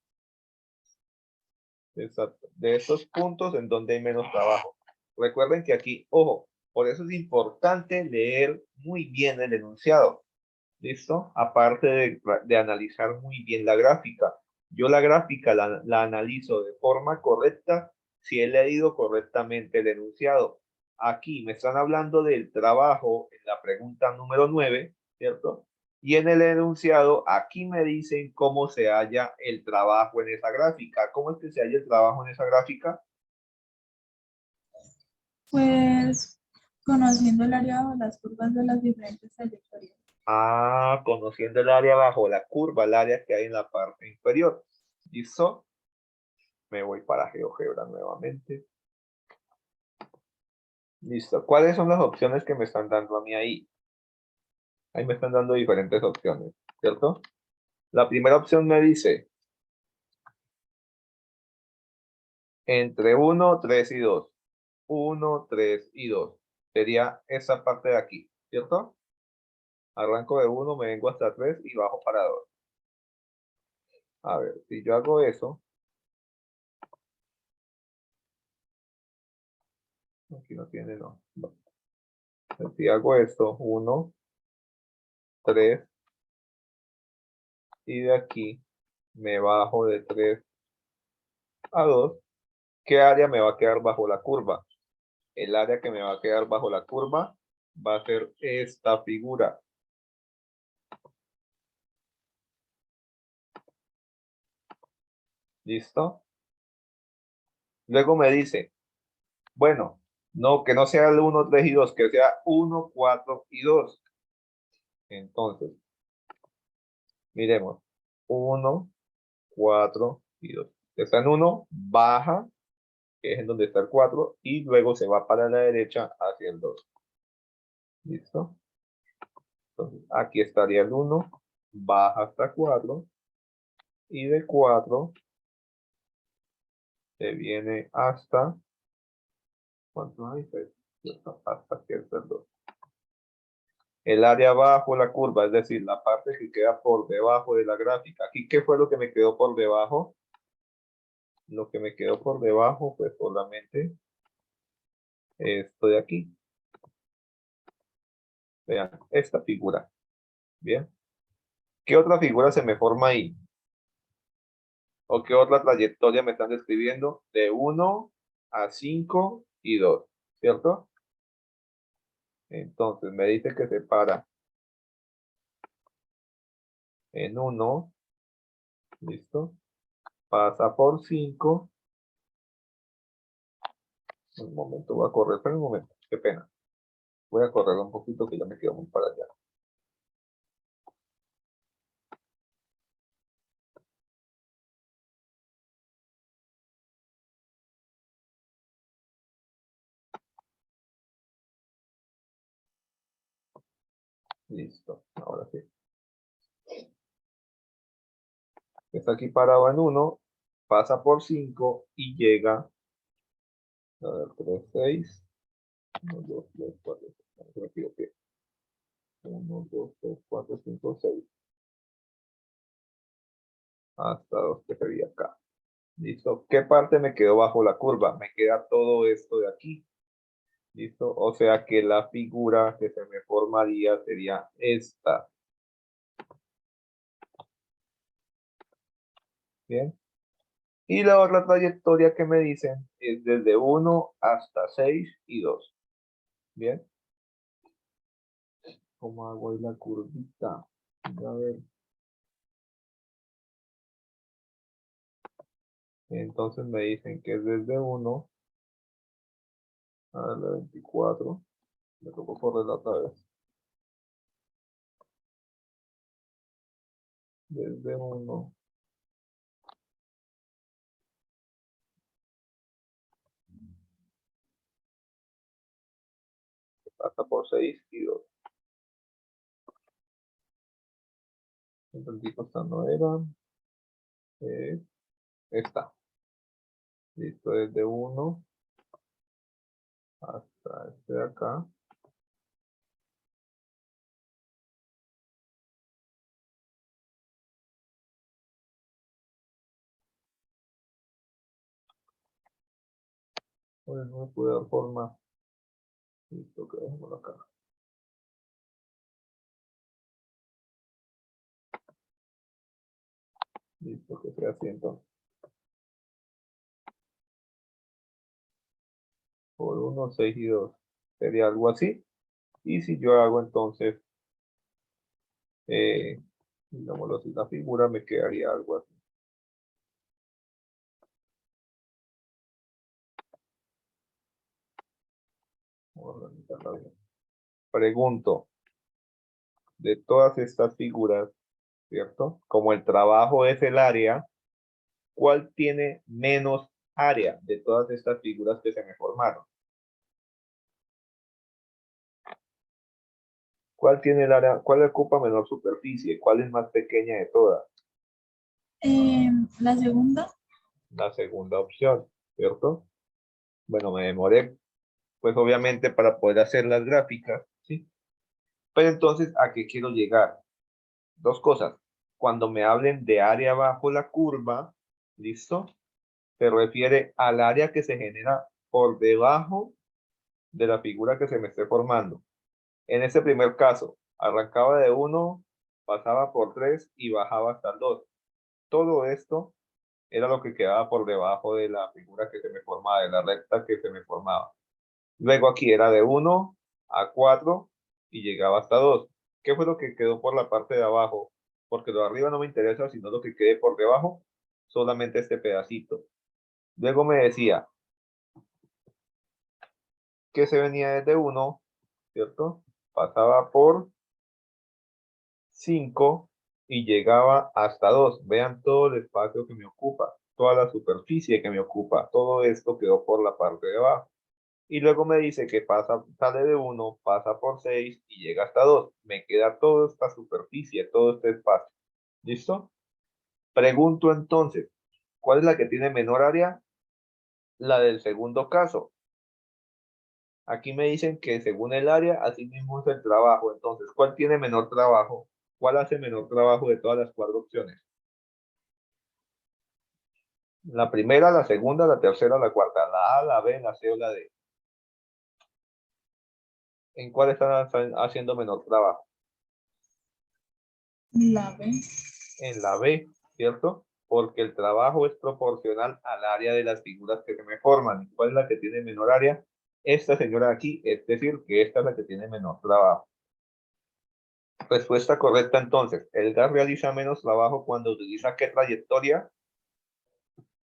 Exacto. De esos puntos en donde hay menos trabajo. Recuerden que aquí, ojo, por eso es importante leer muy bien el enunciado. ¿Listo? Aparte de analizar muy bien la gráfica. Yo la gráfica la analizo de forma correcta si he leído correctamente el enunciado. Aquí me están hablando del trabajo en la pregunta número 9, ¿cierto? Y en el enunciado, aquí me dicen cómo se halla el trabajo en esa gráfica. ¿Cómo es que se halla el trabajo en esa gráfica? Pues conociendo el área bajo las curvas de las diferentes trayectorias. Ah, conociendo el área bajo la curva, el área que hay en la parte inferior. ¿Listo? Me voy para GeoGebra nuevamente. Listo. ¿Cuáles son las opciones que me están dando a mí ahí? Ahí me están dando diferentes opciones, ¿cierto? La primera opción me dice entre 1, 3 y 2. 1, 3 y 2. Sería esa parte de aquí, ¿cierto? Arranco de 1, me vengo hasta 3 y bajo para 2. A ver, si yo hago eso. Aquí no tiene, no. Si hago esto, 1, 3 y de aquí me bajo de 3 a 2. ¿Qué área me va a quedar bajo la curva? El área que me va a quedar bajo la curva va a ser esta figura. ¿Listo? Luego me dice, bueno, no, que no sea el 1, 3 y 2, que sea 1, 4 y 2. Entonces, miremos, 1, 4 y 2. Está en 1, baja, que es en donde está el 4, y luego se va para la derecha hacia el 2. ¿Listo? Entonces, aquí estaría el 1, baja hasta 4, y de 4 se viene hasta, ¿cuánto hay? Hasta aquí está el 2. El área bajo la curva, es decir, la parte que queda por debajo de la gráfica. Aquí, ¿qué fue lo que me quedó por debajo? Lo que me quedó por debajo fue solamente esto de aquí. Vean, esta figura. Bien. ¿Qué otra figura se me forma ahí? ¿O qué otra trayectoria me están describiendo? De 1 a 5 y 2, ¿cierto? Entonces me dice que se para en 1, ¿listo? Pasa por 5. Un momento, voy a correr, pero un momento, qué pena. Voy a correr un poquito que ya me quedo muy para allá. Listo, ahora sí. Está aquí parado en 1, pasa por 5 y llega, a ver, 3, 6, 1, 2, 3, 4, me equivoqué. 1, 2, 3, 4, 5, 6. Hasta 2 que sería acá. ¿Listo? ¿Qué parte me quedó bajo la curva? Me queda todo esto de aquí. ¿Listo? O sea que la figura que se me formaría sería esta. ¿Bien? Y la otra trayectoria que me dicen es desde 1 hasta 6 y 2. ¿Bien? ¿Cómo hago ahí la curvita? A ver. Entonces me dicen que es desde 1 a la 24. Me tocó correr otra vez. Desde 1 hasta por 6 y 2. Entonces, esta no era. Esta. Listo, desde 1 hasta este de acá. Pues no me pude dar forma. Listo, que dejémoslo acá. Listo, que sea así entonces. Por 1, 6 y 2. Sería algo así. Y si yo hago entonces, digámoslo así, la figura me quedaría algo así. Vamos a organizarla bien. Pregunto, de todas estas figuras, ¿cierto? Como el trabajo es el área, ¿cuál tiene menos área de todas estas figuras que se me formaron? ¿Cuál tiene el área, cuál ocupa menor superficie? ¿Cuál es más pequeña de todas? La segunda. La segunda opción, ¿cierto? Bueno, me demoré, pues obviamente para poder hacer las gráficas, ¿sí? Pero entonces, ¿a qué quiero llegar? Dos cosas. Cuando me hablen de área bajo la curva, ¿listo? Se refiere al área que se genera por debajo de la figura que se me esté formando. En este primer caso, Arrancaba de 1, pasaba por 3 y bajaba hasta el 2. Todo esto era lo que quedaba por debajo de la figura que se me formaba, de la recta que se me formaba. Luego aquí era de 1 a 4 y llegaba hasta 2. ¿Qué fue lo que quedó por la parte de abajo? Porque lo de arriba no me interesa, sino lo que quede por debajo, solamente este pedacito. Luego me decía que se venía desde 1, ¿cierto? Pasaba por 5 y llegaba hasta 2. Vean todo el espacio que me ocupa, toda la superficie que me ocupa. Todo esto quedó por la parte de abajo. Y luego me dice que sale de 1, pasa por 6 y llega hasta 2. Me queda toda esta superficie, todo este espacio. ¿Listo? Pregunto entonces, ¿cuál es la que tiene menor área? La del segundo caso. Aquí me dicen que según el área, así mismo es el trabajo. Entonces, ¿cuál tiene menor trabajo? ¿Cuál hace menor trabajo de todas las 4 opciones? La primera, la segunda, la tercera, la cuarta. La A, la B, la C o la D. ¿En cuál están haciendo menor trabajo? La B. En la B, ¿cierto? Porque el trabajo es proporcional al área de las figuras que se me forman. ¿Cuál es la que tiene menor área? Esta señora de aquí, es decir, que esta es la que tiene menor trabajo. Respuesta correcta entonces. El gas realiza menos trabajo cuando utiliza ¿qué trayectoria?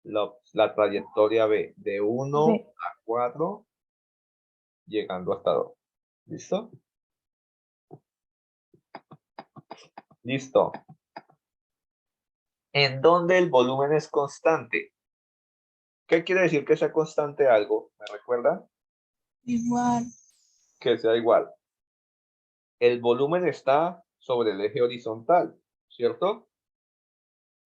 La trayectoria B, de 1 B. a 4, llegando hasta 2. ¿Listo? Listo. ¿En dónde el volumen es constante? ¿Qué quiere decir que sea constante algo? ¿Me recuerda? Igual. Que sea igual. El volumen está sobre el eje horizontal, ¿cierto?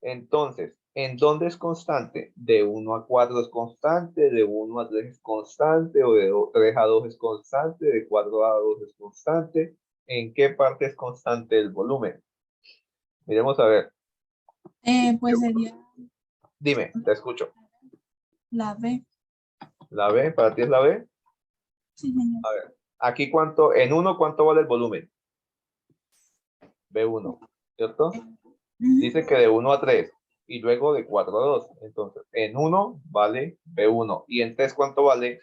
Entonces, ¿en dónde es constante? De 1 a 4 es constante, de 1 a 3 es constante, o de 3 a 2 es constante, de 4 a 2 es constante. ¿En qué parte es constante el volumen? Miremos a ver. Pues sería Dime, te escucho. la B. ¿La B? ¿Para ti es la B? Sí, señor. A ver. Aquí cuánto, en 1, ¿cuánto vale el volumen? B1, ¿cierto? Ujú. Dice que de 1 a 3 y luego de 4 a 2. Entonces, en 1 vale B1 y en 3 ¿cuánto vale?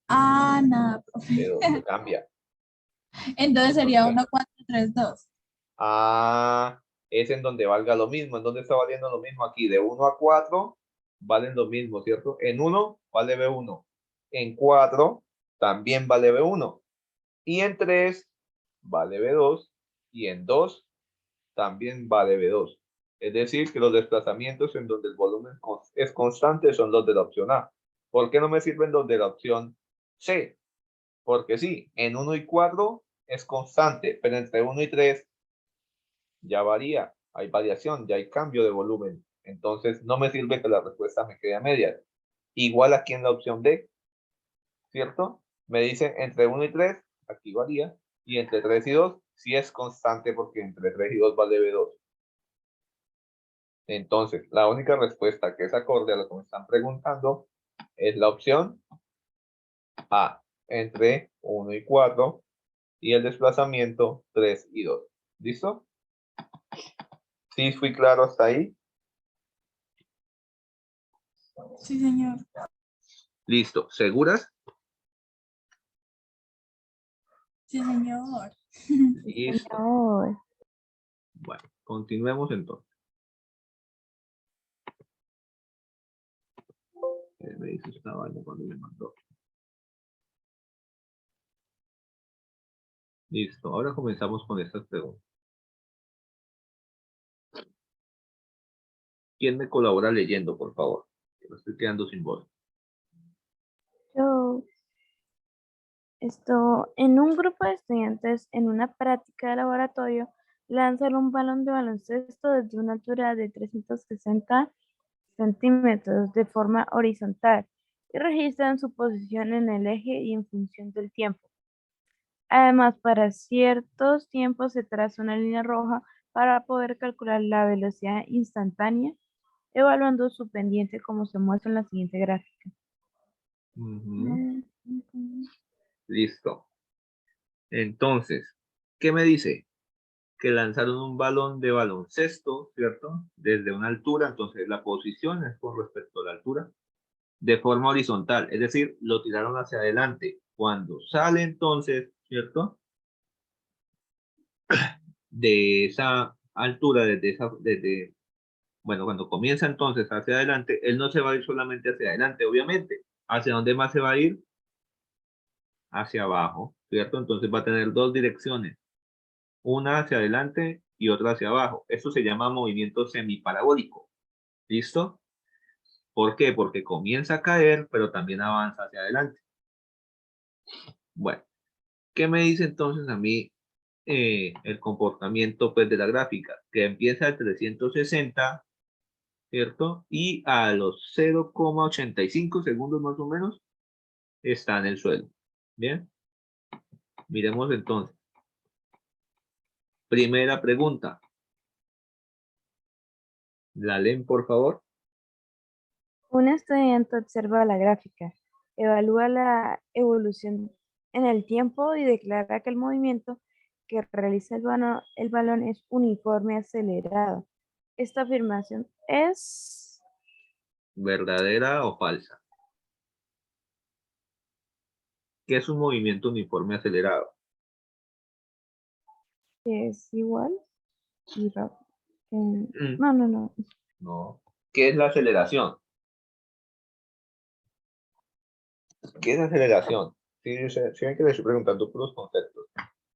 Ah, nada, profe. B2, se cambia. Entonces sería Entonces, 1, 4, 3, 2. es en donde valga lo mismo. ¿En dónde está valiendo lo mismo aquí? De 1 a 4 valen lo mismo, ¿cierto? En 1 vale B1. En 4 también vale B1. Y en 3 vale B2. Y en 2 también vale B2. Es decir, que los desplazamientos en donde el volumen es constante son los de la opción A. ¿Por qué no me sirven los de la opción C? Porque sí, en 1 y 4 es constante, pero entre 1 y 3 ya varía, hay variación, ya hay cambio de volumen. Entonces no me sirve que la respuesta me quede a medias. Igual aquí en la opción D, ¿cierto? Me dice entre 1 y 3, aquí varía, y entre 3 y 2 sí es constante porque entre 3 y 2 vale B2. Entonces, la única respuesta que es acorde a lo que me están preguntando es la opción A, entre 1 y 4, y el desplazamiento 3 y 2. ¿Listo? ¿Sí fui claro hasta ahí? Sí, señor. Listo. ¿Seguras? Sí, señor. Listo. Señor. Bueno, continuemos entonces. Me dice esta vaina cuando me mandó. Listo. Ahora comenzamos con estas preguntas. ¿Quién me colabora leyendo, por favor? Que me estoy quedando sin voz. Yo en un grupo de estudiantes en una práctica de laboratorio lanzan un balón de baloncesto desde una altura de 360 centímetros de forma horizontal y registran su posición en el eje y en función del tiempo. Además, para ciertos tiempos se traza una línea roja para poder calcular la velocidad instantánea, evaluando su pendiente como se muestra en la siguiente gráfica. Listo. Entonces, ¿qué me dice? Que lanzaron un balón de baloncesto, ¿cierto? Desde una altura, entonces la posición es con respecto a la altura, de forma horizontal, es decir, lo tiraron hacia adelante. Cuando sale entonces, ¿cierto? De esa altura, bueno, cuando comienza entonces hacia adelante, él no se va a ir solamente hacia adelante, obviamente. ¿Hacia dónde más se va a ir? Hacia abajo, ¿cierto? Entonces va a tener dos direcciones, una hacia adelante y otra hacia abajo. Eso se llama movimiento semiparabólico. ¿Listo? ¿Por qué? Porque comienza a caer, pero también avanza hacia adelante. Bueno, ¿qué me dice entonces a mí el comportamiento pues, de la gráfica? Que empieza a 360, ¿cierto? Y a los 0,85 segundos más o menos está en el suelo. Bien, miremos entonces. Primera pregunta. ¿La leen, por favor? Un estudiante observa la gráfica, evalúa la evolución en el tiempo y declara que el movimiento que realiza el balón es uniforme acelerado. Esta afirmación es ¿Verdadera o falsa? ¿Qué es un movimiento uniforme acelerado? es igual y rápido. Mm, No. no. ¿Qué es la aceleración? ¿Qué es aceleración? Sí, sí, ven que les estoy preguntando puros conceptos.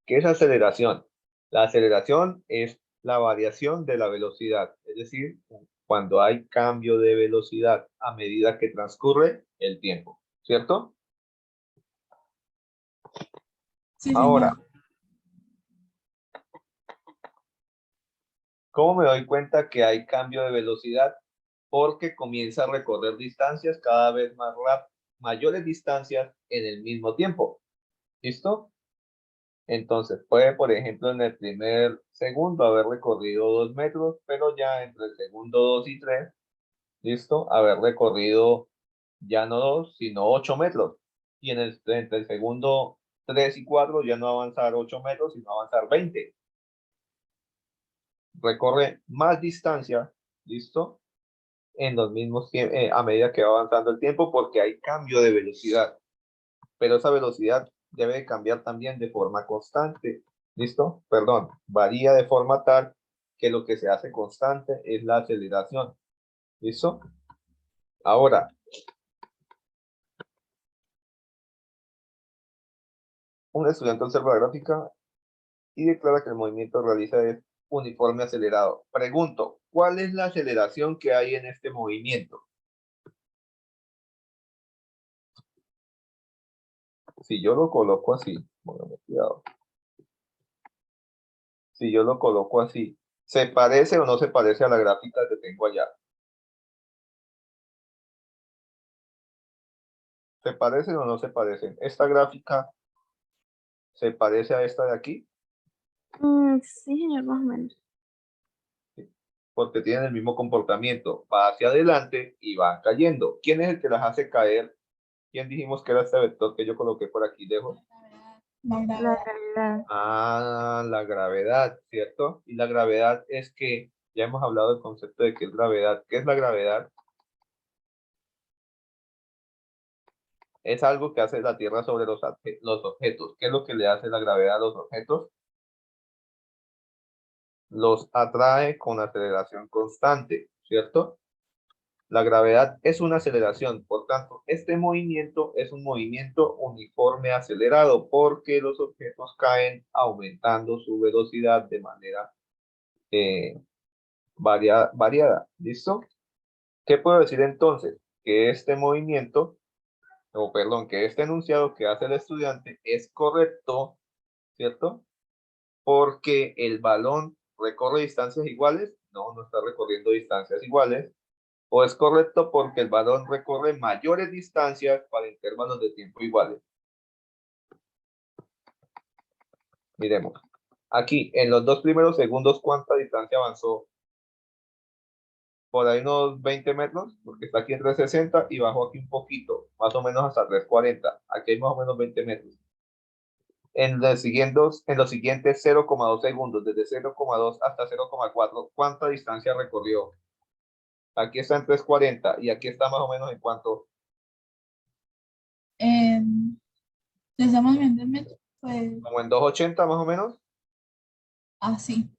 ¿Qué es aceleración? La aceleración es la variación de la velocidad, es decir, cuando hay cambio de velocidad a medida que transcurre el tiempo, ¿cierto? Sí, Ahora, señor. ¿cómo me doy cuenta que hay cambio de velocidad? Porque comienza a recorrer distancias cada vez más rápidas, mayores distancias en el mismo tiempo. ¿Listo? Entonces puede, por ejemplo, en el primer segundo haber recorrido 2 metros, pero ya entre el segundo 2 y 3, ¿listo? Haber recorrido ya no 2, sino 8 metros. Y entre el segundo 3 y 4 ya no avanzar 8 metros, sino avanzar 20. Recorre más distancia, ¿listo? En los mismos a medida que va avanzando el tiempo, porque hay cambio de velocidad. Pero esa velocidad debe cambiar también de forma constante. ¿Listo? Perdón, varía de forma tal que lo que se hace constante es la aceleración. ¿Listo? Ahora, un estudiante observa la gráfica y declara que el movimiento realiza es uniforme acelerado. Pregunto, ¿cuál es la aceleración que hay en este movimiento? Si yo lo coloco así, bueno, cuidado. Si yo lo coloco así, ¿se parece o no se parece a la gráfica que tengo allá? ¿Se parecen o no se parecen? Esta gráfica se parece a esta de aquí, Sí, señor, más o menos. porque tienen el mismo comportamiento. Va hacia adelante y va cayendo. ¿Quién es el que las hace caer? ¿Quién dijimos que era este vector que yo coloqué por aquí lejos? La La gravedad. realidad. Ah, la gravedad, ¿cierto? Y la gravedad es que, ya hemos hablado del concepto de qué es gravedad. ¿Qué es la gravedad? Es algo que hace la Tierra sobre los objetos. ¿Qué es lo que le hace la gravedad a los objetos? Los atrae con aceleración constante, ¿cierto? La gravedad es una aceleración, por tanto, este movimiento es un movimiento uniforme acelerado porque los objetos caen aumentando su velocidad de manera eh, variada. ¿Listo? ¿Qué puedo decir entonces? Que este movimiento, o perdón, que este enunciado que hace el estudiante es correcto, ¿cierto? Porque el balón recorre distancias iguales. No, no está recorriendo distancias iguales. ¿O es correcto porque el balón recorre mayores distancias para intervalos de tiempo iguales? Miremos. Aquí, en los 2 primeros segundos, ¿cuánta distancia avanzó? Por ahí unos 20 metros, porque está aquí en 360 y bajó aquí un poquito, más o menos hasta 340. Aquí hay más o menos 20 metros. en los siguientes 0,2 segundos, desde 0,2 hasta 0,4, ¿cuánta distancia recorrió? Aquí está en 3:40 y aquí está más o menos en cuánto. Le estamos viendo el metro, pues Como en 2,80 más o menos. así.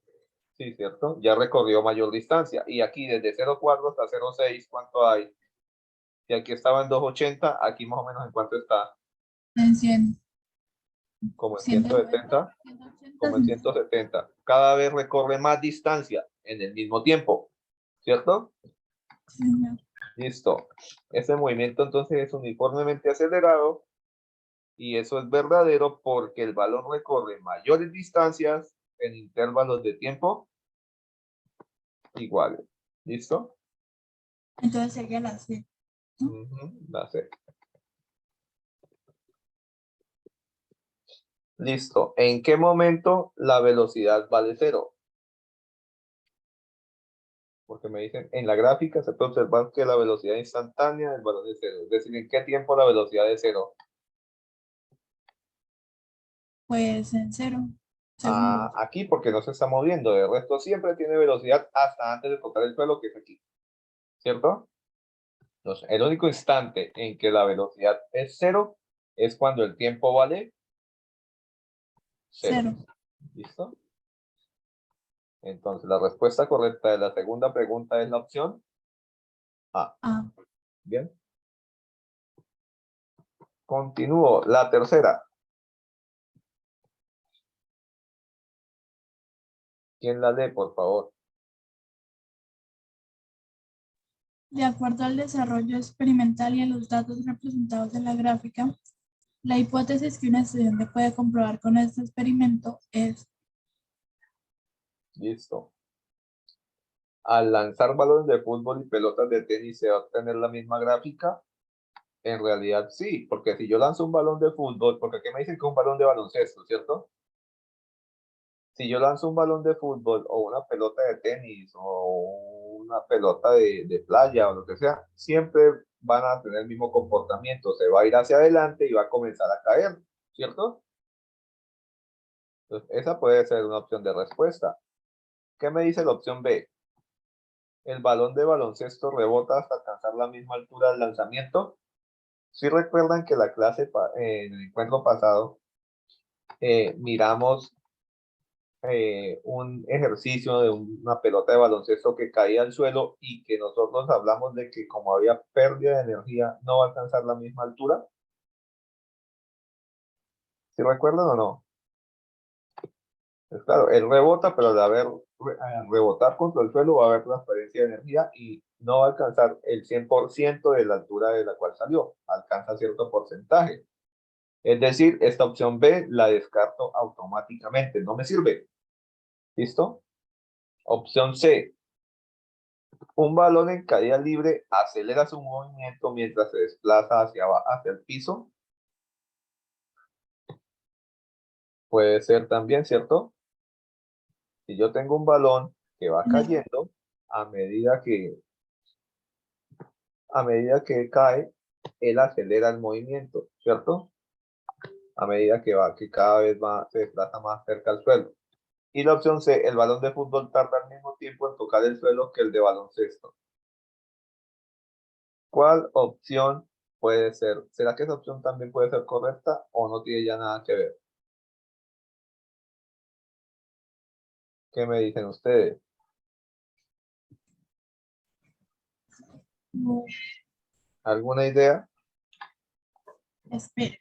Sí, ¿cierto? Ya recorrió mayor distancia. Y aquí desde 0,4 hasta 0,6, ¿cuánto hay? Y aquí estaba en 2,80, aquí más o menos en cuánto está. En 100, Como en 190, 170, 180, como en 170. Cada vez recorre más distancia en el mismo tiempo, ¿cierto? sí, señor. Listo. Ese movimiento entonces es uniformemente acelerado y eso es verdadero porque el balón recorre mayores distancias en intervalos de tiempo iguales. ¿Listo? Entonces sería la C. La C. Listo. ¿En qué momento la velocidad vale cero? Porque me dicen, en la gráfica se puede observar que la velocidad instantánea del balón es cero. Es decir, ¿en qué tiempo la velocidad es cero? Pues en 0 segundos. Aquí porque no se está moviendo. De resto siempre tiene velocidad hasta antes de tocar el suelo, que es aquí. ¿Cierto? Entonces, el único instante en que la velocidad es cero es cuando el tiempo vale cero. 0. ¿Listo? Entonces, la respuesta correcta de la segunda pregunta es la opción A. A. Bien. Continúo. La tercera. ¿Quién la lee, por favor? De acuerdo al desarrollo experimental y a los datos representados en la gráfica, la hipótesis que un estudiante puede comprobar con este experimento es Listo. Al lanzar balones de fútbol y pelotas de tenis, ¿se va a obtener la misma gráfica? En realidad sí, porque si yo lanzo un balón de fútbol, porque aquí me dicen que es un balón de baloncesto, ¿cierto? Si yo lanzo un balón de fútbol o una pelota de tenis o una pelota de playa o lo que sea, siempre van a tener el mismo comportamiento. Se va a ir hacia adelante y va a comenzar a caer, ¿cierto? Entonces, esa puede ser una opción de respuesta. ¿Qué me dice la opción B? El balón de baloncesto rebota hasta alcanzar la misma altura del lanzamiento. Si recuerdan que la clase en el encuentro pasado miramos un ejercicio de una pelota de baloncesto que caía al suelo y que nosotros hablamos de que como había pérdida de energía no va a alcanzar la misma altura. ¿Sí recuerdan o no? Pues claro, él rebota, pero de rebotar contra el suelo va a haber transferencia de energía y no va a alcanzar el 100% de la altura de la cual salió, alcanza cierto porcentaje. Es decir, esta opción B la descarto automáticamente, no me sirve. ¿Listo? Opción C. Un balón en caída libre acelera su movimiento mientras se desplaza hacia el piso. Puede ser también, ¿cierto? Si yo tengo un balón que va cayendo, a medida que, a medida que cae, él acelera el movimiento, ¿cierto? A medida que cada vez se desplaza más cerca al suelo. Y la opción C, el balón de fútbol tarda al mismo tiempo en tocar el suelo que el de baloncesto. ¿Cuál opción puede ser? ¿Será que esa opción también puede ser correcta o no tiene ya nada que ver? ¿Qué me dicen ustedes? ¿Alguna idea? espera.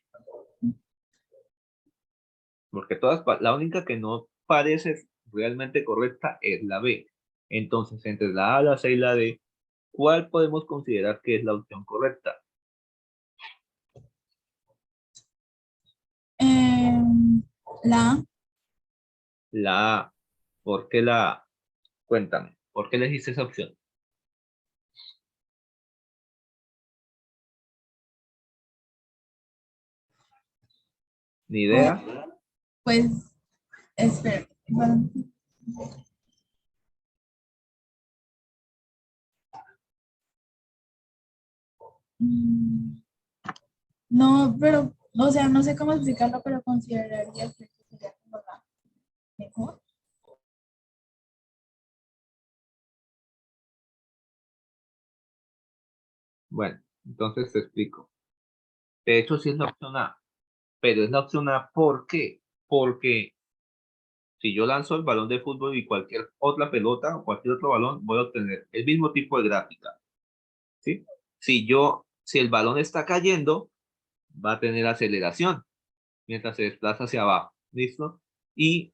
Porque la única que no parece realmente correcta es la B. Entonces, entre la A, la C y la D, ¿cuál podemos considerar que es la opción correcta? La A, La A. ¿Por qué la A? Cuéntame, ¿por qué elegiste esa opción? ¿Ni pues, idea? pues espera. Bueno, no, pero O sea, no sé cómo explicarlo, pero consideraría que sería como la mejor. Bueno, entonces te explico. De hecho, sí es la opción A, pero es la opción A, ¿por qué? Porque si yo lanzo el balón de fútbol y cualquier otra pelota o cualquier otro balón, voy a obtener el mismo tipo de gráfica, ¿sí? Si el balón está cayendo, va a tener aceleración mientras se desplaza hacia abajo, ¿listo? Y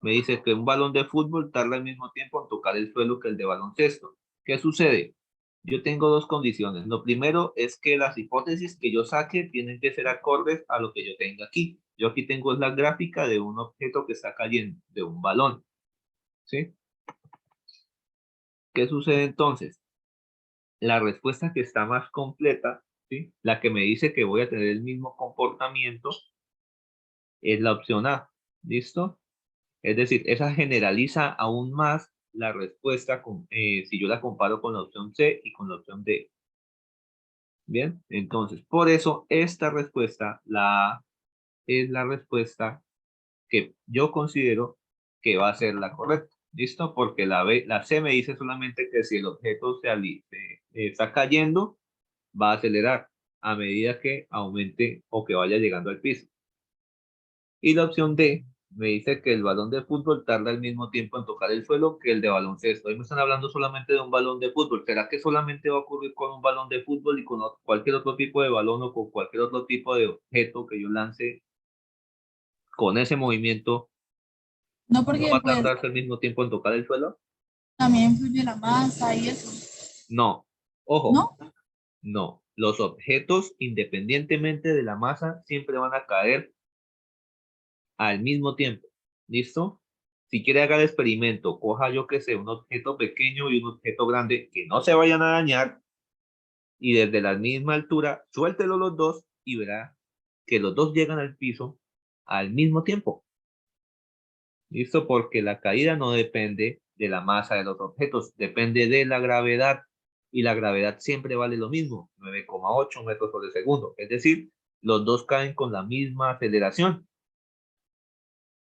me dice que un balón de fútbol tarda al mismo tiempo en tocar el suelo que el de baloncesto. ¿Qué sucede? Yo tengo dos condiciones. Lo primero es que las hipótesis que yo saque tienen que ser acordes a lo que yo tenga aquí. Yo aquí tengo la gráfica de un objeto que está cayendo, de un balón, ¿sí? ¿Qué sucede entonces? La respuesta que está más completa, ¿sí? La que me dice que voy a tener el mismo comportamiento es la opción A. ¿Listo? Es decir, esa generaliza aún más la respuesta si yo la comparo con la opción C y con la opción D. Bien, entonces, por eso esta respuesta, la A, es la respuesta que yo considero que va a ser la correcta. ¿Listo? Porque la C me dice solamente que si el objeto está cayendo, va a acelerar a medida que aumente o que vaya llegando al piso. Y la opción D me dice que el balón de fútbol tarda el mismo tiempo en tocar el suelo que el de baloncesto. Hoy me están hablando solamente de un balón de fútbol. ¿Será que solamente va a ocurrir con un balón de fútbol y con cualquier otro tipo de balón o con cualquier otro tipo de objeto que yo lance con ese movimiento No no va porque a pues tardarse el mismo tiempo en tocar el suelo? también influye la masa y eso, No. Ojo, ¿no? no. Los objetos, independientemente de la masa, siempre van a caer al mismo tiempo. ¿Listo? Si quiere haga el experimento, coja yo que sé, un objeto pequeño y un objeto grande que no se vayan a dañar y desde la misma altura suéltelo los dos y verá que los dos llegan al piso al mismo tiempo. ¿Listo? Porque la caída no depende de la masa de los objetos, depende de la gravedad y la gravedad siempre vale lo mismo, 9,8 metros por segundo. Es decir, los dos caen con la misma aceleración.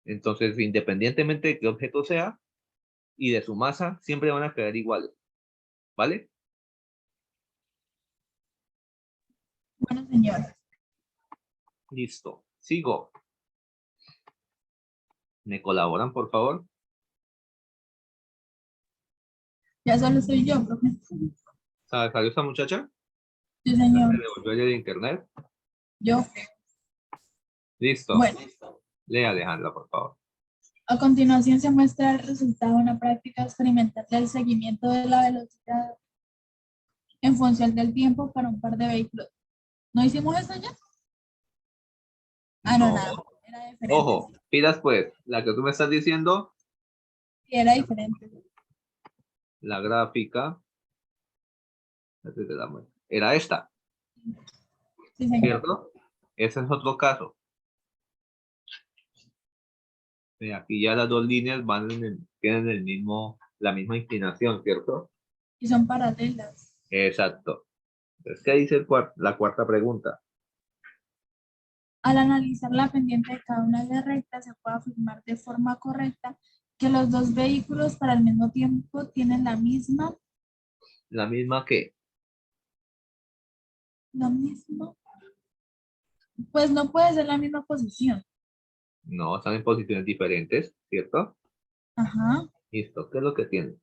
Entonces, independientemente de qué objeto sea y de su masa, siempre van a quedar iguales, ¿vale? Bueno, señor, Listo. Sigo. ¿Me colaboran, por favor? ya solo soy yo, profe. ¿Salió esta muchacha? Sí, ¿Ya se señor. le volvió el internet? Yo. Listo. Bueno, Lea, Alejandra, por favor. a continuación se muestra el resultado de una práctica experimental del seguimiento de la velocidad en función del tiempo para un par de vehículos. ¿No hicimos eso ya? Ah, no, No. nada. Era diferente. Ojo, pilas pues, la que tú me estás diciendo, Sí, era diferente. la gráfica, era esta, Sí, señor. ¿cierto? Ese es otro caso. Aquí ya las dos líneas tienen la misma inclinación, ¿cierto? Y son paralelas. Exacto. Entonces, ¿qué dice la cuarta pregunta? Al analizar la pendiente de cada una de las rectas, se puede afirmar de forma correcta que los dos vehículos para el mismo tiempo tienen La misma que, lo mismo, pues no puede ser la misma posición. no, están en posiciones diferentes, ¿cierto? Ajá. Listo, ¿qué es lo que tiene?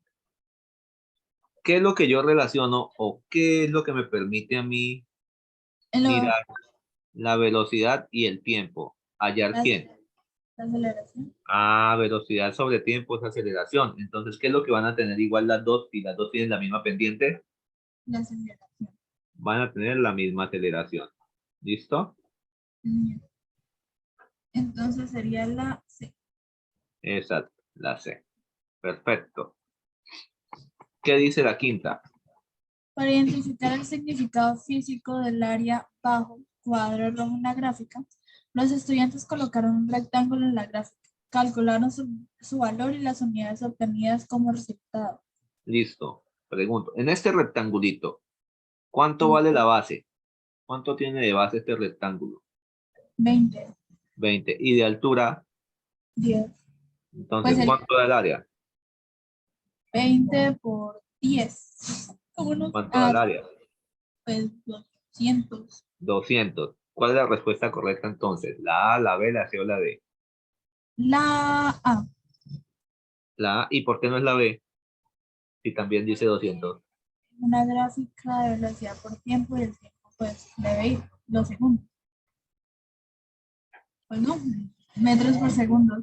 ¿Qué es lo que yo relaciono o qué es lo que me permite a mí En lo, mirar la velocidad y el tiempo? ¿Hallar la, quién? la aceleración, Ah, velocidad sobre tiempo es aceleración. Entonces, ¿qué es lo que van a tener igual las dos? Si las dos tienen la misma pendiente, la aceleración. van a tener la misma aceleración. ¿Listo? Ujú. Entonces sería la C. Exacto, la C. Perfecto. ¿Qué dice la quinta? Para identificar el significado físico del área bajo cuadro rojo en la gráfica, los estudiantes colocaron un rectángulo en la gráfica, calcularon su valor y las unidades obtenidas como resultado. Listo. Pregunto, en este rectangulito, ¿cuánto vale la base? ¿Cuánto tiene de base este rectángulo? 20, 20. Y de altura, 10. entonces, Pues el ¿cuánto da el área? 20 por 10. ¿Cómo no? ¿Cuánto da el Ah, área? pues 200. 200. ¿Cuál es la respuesta correcta entonces? ¿La A, la B, la C o la D? La A. La A. ¿Y por qué no es la B? Si también dice 200. Una gráfica de velocidad por tiempo y el tiempo pues debe ir los segundos. Pues no, metros por segundo.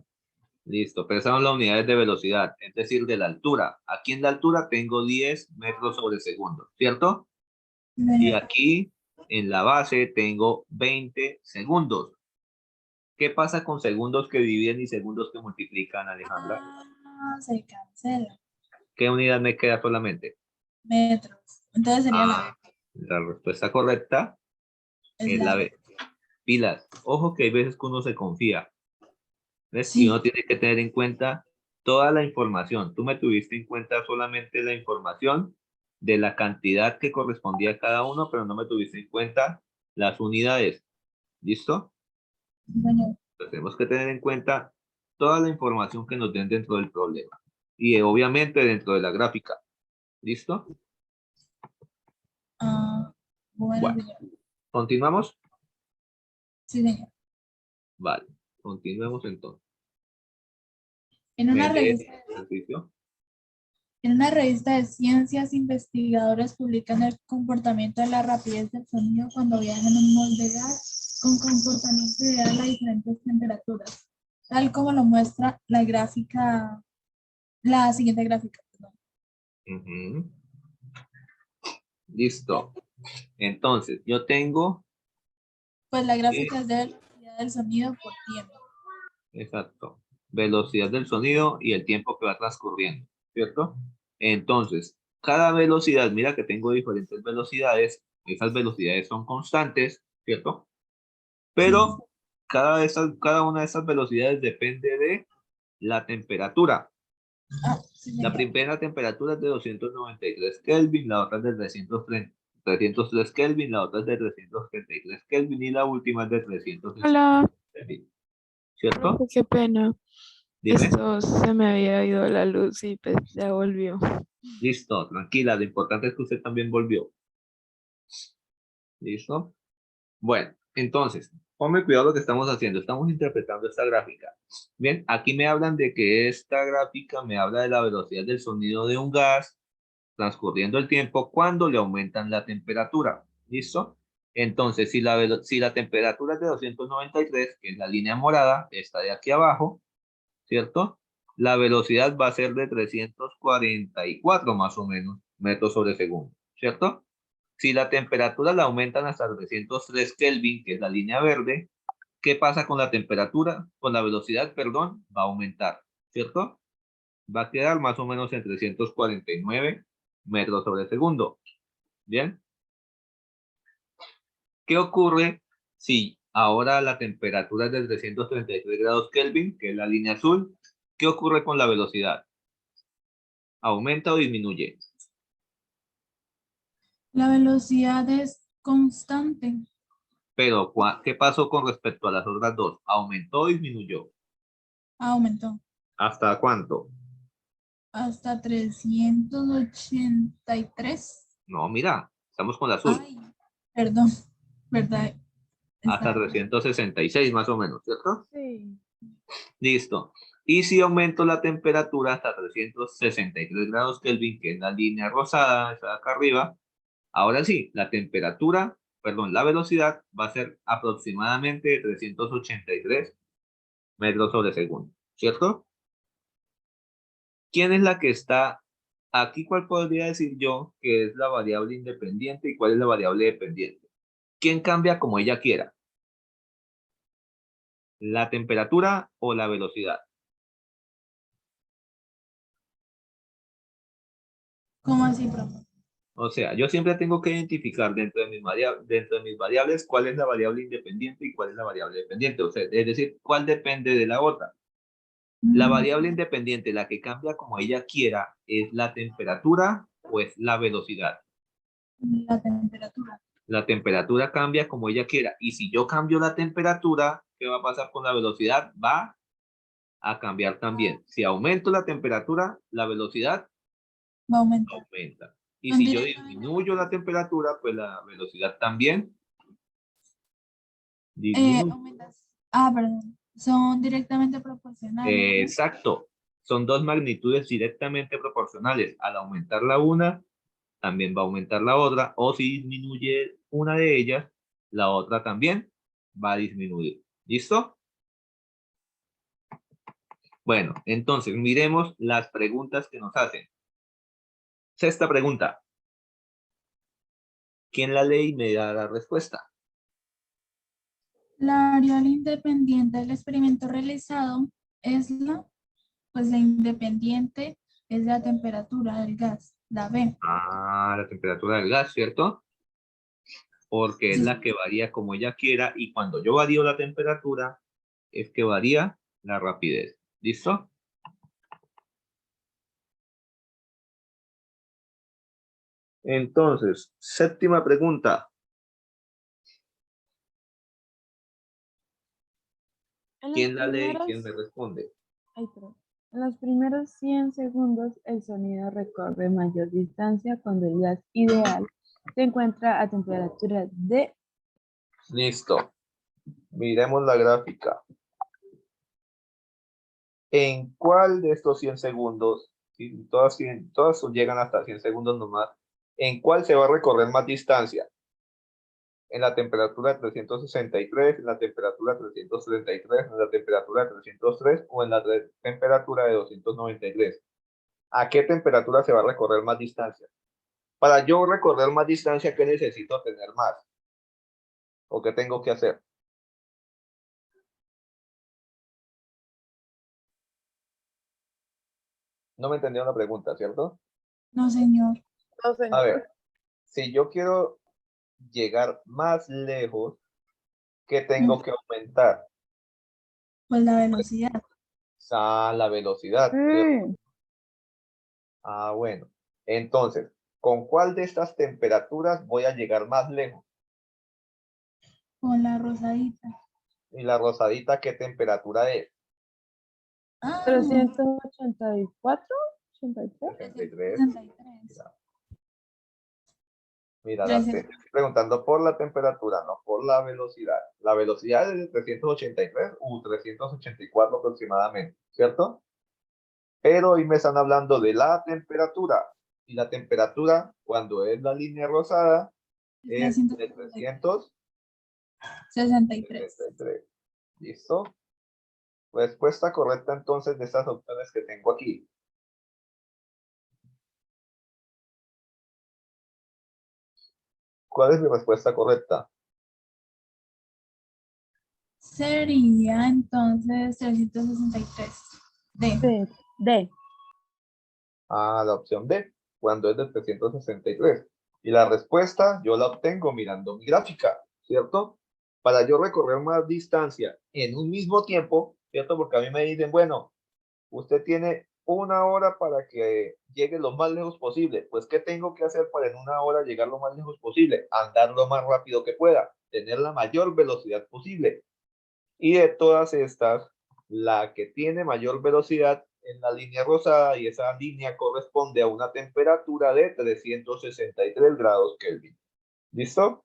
Listo, pero esas son las unidades de velocidad, es decir, de la altura. Aquí en la altura tengo 10 metros sobre segundo, ¿cierto? Y aquí en la base tengo 20 segundos. ¿Qué pasa con segundos que dividen y segundos que multiplican, Alejandra? Ah, se cancela. ¿Qué unidad me queda solamente? Metros. Entonces sería la Ah, la respuesta correcta B. Es es la la B. Pilas. Ojo que hay veces que uno se confía, ¿ves? Y Sí. uno tiene que tener en cuenta toda la información. Tú me tuviste en cuenta solamente la información de la cantidad que correspondía a cada uno, pero no me tuviste en cuenta las unidades. ¿Listo? Bueno, Entonces, tenemos que tener en cuenta toda la información que nos den dentro del problema. Y obviamente dentro de la gráfica. ¿Listo? bueno, Bueno, señor. ¿continuamos? Sí, señor. Vale, continuemos entonces. En ¿Me una lees revista, el ejercicio? en una revista de ciencias, investigadores publican el comportamiento de la rapidez del sonido cuando viaja en un molde de gas con comportamiento ideal a diferentes temperaturas, tal como lo muestra la gráfica, la siguiente gráfica. Perdón. Ujú. Listo. Entonces, yo tengo, Pues la eh, gráfica es de velocidad del sonido por tiempo. exacto, velocidad del sonido y el tiempo que va transcurriendo, ¿cierto? Entonces, cada velocidad, mira que tengo diferentes velocidades, esas velocidades son constantes, ¿cierto? Sí, Pero cada una de esas velocidades depende de la temperatura. sí, La señor. primera temperatura es de 293 Kelvin, la otra es de 303 Kelvin, la otra es de 333 Kelvin y la última es de 360 Hola, Kelvin, profe, ¿cierto? qué pena. Dime. Esto se me había ido la luz y pues ya volvió. Listo, tranquila, lo importante es que usted también volvió. ¿Listo? Bueno, entonces, ponme cuidado lo que estamos haciendo. Estamos interpretando esta gráfica. Bien, aquí me hablan de que esta gráfica me habla de la velocidad del sonido de un gas transcurriendo el tiempo cuando le aumentan la temperatura. ¿Listo? Entonces, si la temperatura es de 293, que es la línea morada, está de aquí abajo, ¿cierto? La velocidad va a ser de 344 más o menos metros sobre segundo, ¿cierto? Si la temperatura la aumentan hasta 303 Kelvin, que es la línea verde, ¿qué pasa con la temperatura? Con la velocidad, perdón, va a aumentar, ¿cierto? Va a quedar más o menos en 349 metros sobre segundo. ¿Bien? ¿Qué ocurre si ahora la temperatura es de 333 grados Kelvin, que es la línea azul? ¿Qué ocurre con la velocidad? ¿Aumenta o disminuye? La velocidad es constante. Pero, ¿qué pasó con respecto a las otras dos? ¿Aumentó o disminuyó? Aumentó ¿Hasta cuánto? hasta 383. No, mira, estamos con la azul. Ay, perdón, ¿verdad? Hasta Está 366 más o menos, ¿cierto? Sí. Listo. Y si aumento la temperatura hasta 363 grados Kelvin, que es la línea rosada, esa de acá arriba, ahora sí, la temperatura, perdón, la velocidad va a ser aproximadamente de 383 metros sobre segundo, ¿cierto? ¿Quién es la que está aquí? ¿Cuál podría decir yo que es la variable independiente y cuál es la variable dependiente? ¿Quién cambia como ella quiera? ¿La temperatura o la velocidad? ¿Cómo así, profe? O sea, yo siempre tengo que identificar dentro de mis variables cuál es la variable independiente y cuál es la variable dependiente. O sea, es decir, cuál depende de la otra. La variable independiente, la que cambia como ella quiera, ¿es la temperatura o es la velocidad? La temperatura. La temperatura cambia como ella quiera. Y si yo cambio la temperatura, ¿qué va a pasar con la velocidad? Va a cambiar también. Si aumento la temperatura, la velocidad Va a aumentar. aumenta. Y Son si yo directamente disminuyo la temperatura, pues la velocidad también disminuye. aumentas. Ah, perdón. Son directamente proporcionales, ¿no? Exacto. Son dos magnitudes directamente proporcionales. Al aumentar la una, también va a aumentar la otra. O si disminuye una de ellas, la otra también va a disminuir. ¿Listo? Bueno, entonces miremos las preguntas que nos hacen. Sexta pregunta. ¿Quién la lee y me da la respuesta? La variable independiente del experimento realizado es la independiente es la temperatura del gas, la B. Ah, la temperatura del gas, ¿cierto? Porque es Sí. la que varía como ella quiera y cuando yo varío la temperatura es que varía la rapidez. ¿Listo? Entonces, séptima pregunta. En los ¿Quién la lee y primeros, quién me responde? ay, perdón. En los primeros 100 segundos, el sonido recorre mayor distancia cuando el gas ideal se encuentra a temperatura de... Listo. Miremos la gráfica. ¿En cuál de estos 100 segundos, si todas llegan hasta 100 segundos nomás, en cuál se va a recorrer más distancia? ¿En la temperatura de 363, en la temperatura de 333, en la temperatura de 303 o en la temperatura de 293? ¿A qué temperatura se va a recorrer más distancia? Para yo recorrer más distancia, ¿qué necesito tener más? ¿O qué tengo que hacer? No me entendió la pregunta, ¿cierto? No, señor. No, A señor. ver, si yo quiero llegar más lejos, ¿qué tengo que aumentar? Pues la velocidad. La velocidad, ¿cierto? Mm, Bueno. Entonces, ¿con cuál de estas temperaturas voy a llegar más lejos? Con la rosadita. ¿Y la rosadita qué temperatura es? Ah, 384, 83. 63. 363. Mira, mira, te 300. estoy preguntando por la temperatura, no por la velocidad. La velocidad es de 383 u 384 aproximadamente, ¿cierto? Pero hoy me están hablando de la temperatura. Y la temperatura, cuando es la línea rosada, es de 363. 363. ¿Listo? Respuesta correcta entonces de estas opciones que tengo aquí. ¿Cuál es mi respuesta correcta? Sería entonces 363. D. D. La opción D, cuando es de 363. Y la respuesta yo la obtengo mirando mi gráfica, ¿cierto? Para yo recorrer más distancia en un mismo tiempo, ¿cierto? Porque a mí me dicen, bueno, usted tiene una hora para que llegue lo más lejos posible. Pues, ¿qué tengo que hacer para en una hora llegar lo más lejos posible? Andar lo más rápido que pueda, tener la mayor velocidad posible. Y de todas estas, la que tiene mayor velocidad en la línea rosada y esa línea corresponde a una temperatura de 363 grados Kelvin. ¿Listo?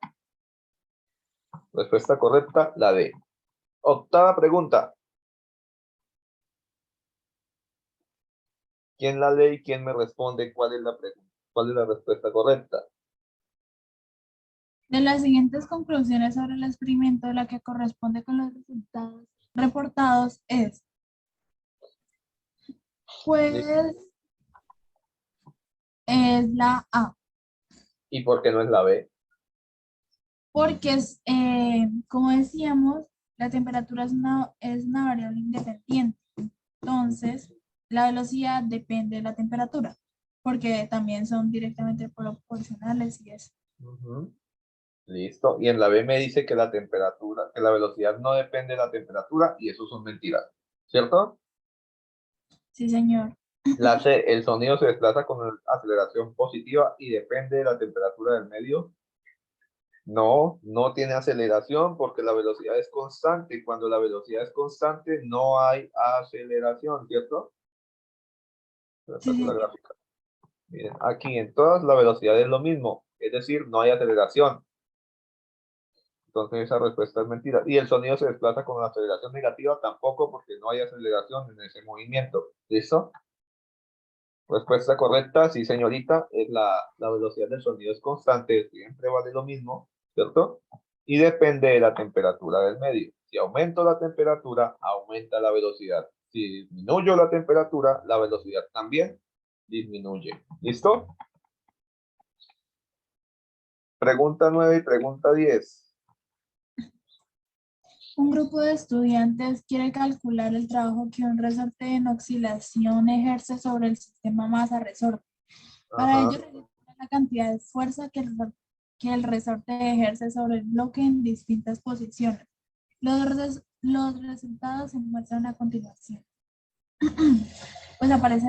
Respuesta correcta, la D. Octava pregunta. ¿Quién la lee y quién me responde cuál es la pregunta? ¿Cuál es la respuesta correcta? De las siguientes conclusiones sobre el experimento, la que corresponde con los resultados reportados es, pues, es la A, ¿Y por qué no es la B? porque es, como decíamos, la temperatura es una variable independiente. Entonces, la velocidad depende de la temperatura, porque también son directamente proporcionales y eso. Listo. Y en la B me dice que la temperatura, que la velocidad no depende de la temperatura y eso son mentiras. ¿Cierto? Sí, señor. La C, el sonido se desplaza con aceleración positiva y depende de la temperatura del medio. No, no tiene aceleración porque la velocidad es constante. Y cuando la velocidad es constante, no hay aceleración, ¿cierto? Sí, La señor. gráfica. Miren, aquí en todas la velocidad es lo mismo, es decir, no hay aceleración. Entonces esa respuesta es mentira. Y el sonido se desplaza con la aceleración negativa tampoco porque no hay aceleración en ese movimiento. ¿Listo? Respuesta correcta, sí señorita, es la velocidad del sonido es constante, siempre vale lo mismo, ¿cierto? Y depende de la temperatura del medio. Si aumento la temperatura, aumenta la velocidad. Si disminuyo la temperatura, la velocidad también disminuye. ¿Listo? Pregunta 9 y pregunta 10. Un grupo de estudiantes quiere calcular el trabajo que un resorte en oscilación ejerce sobre el sistema masa-resorte. Para ello, realizan la cantidad de fuerza que el resorte ejerce sobre el bloque en distintas posiciones. Los resultados se muestran a continuación. Pues aparece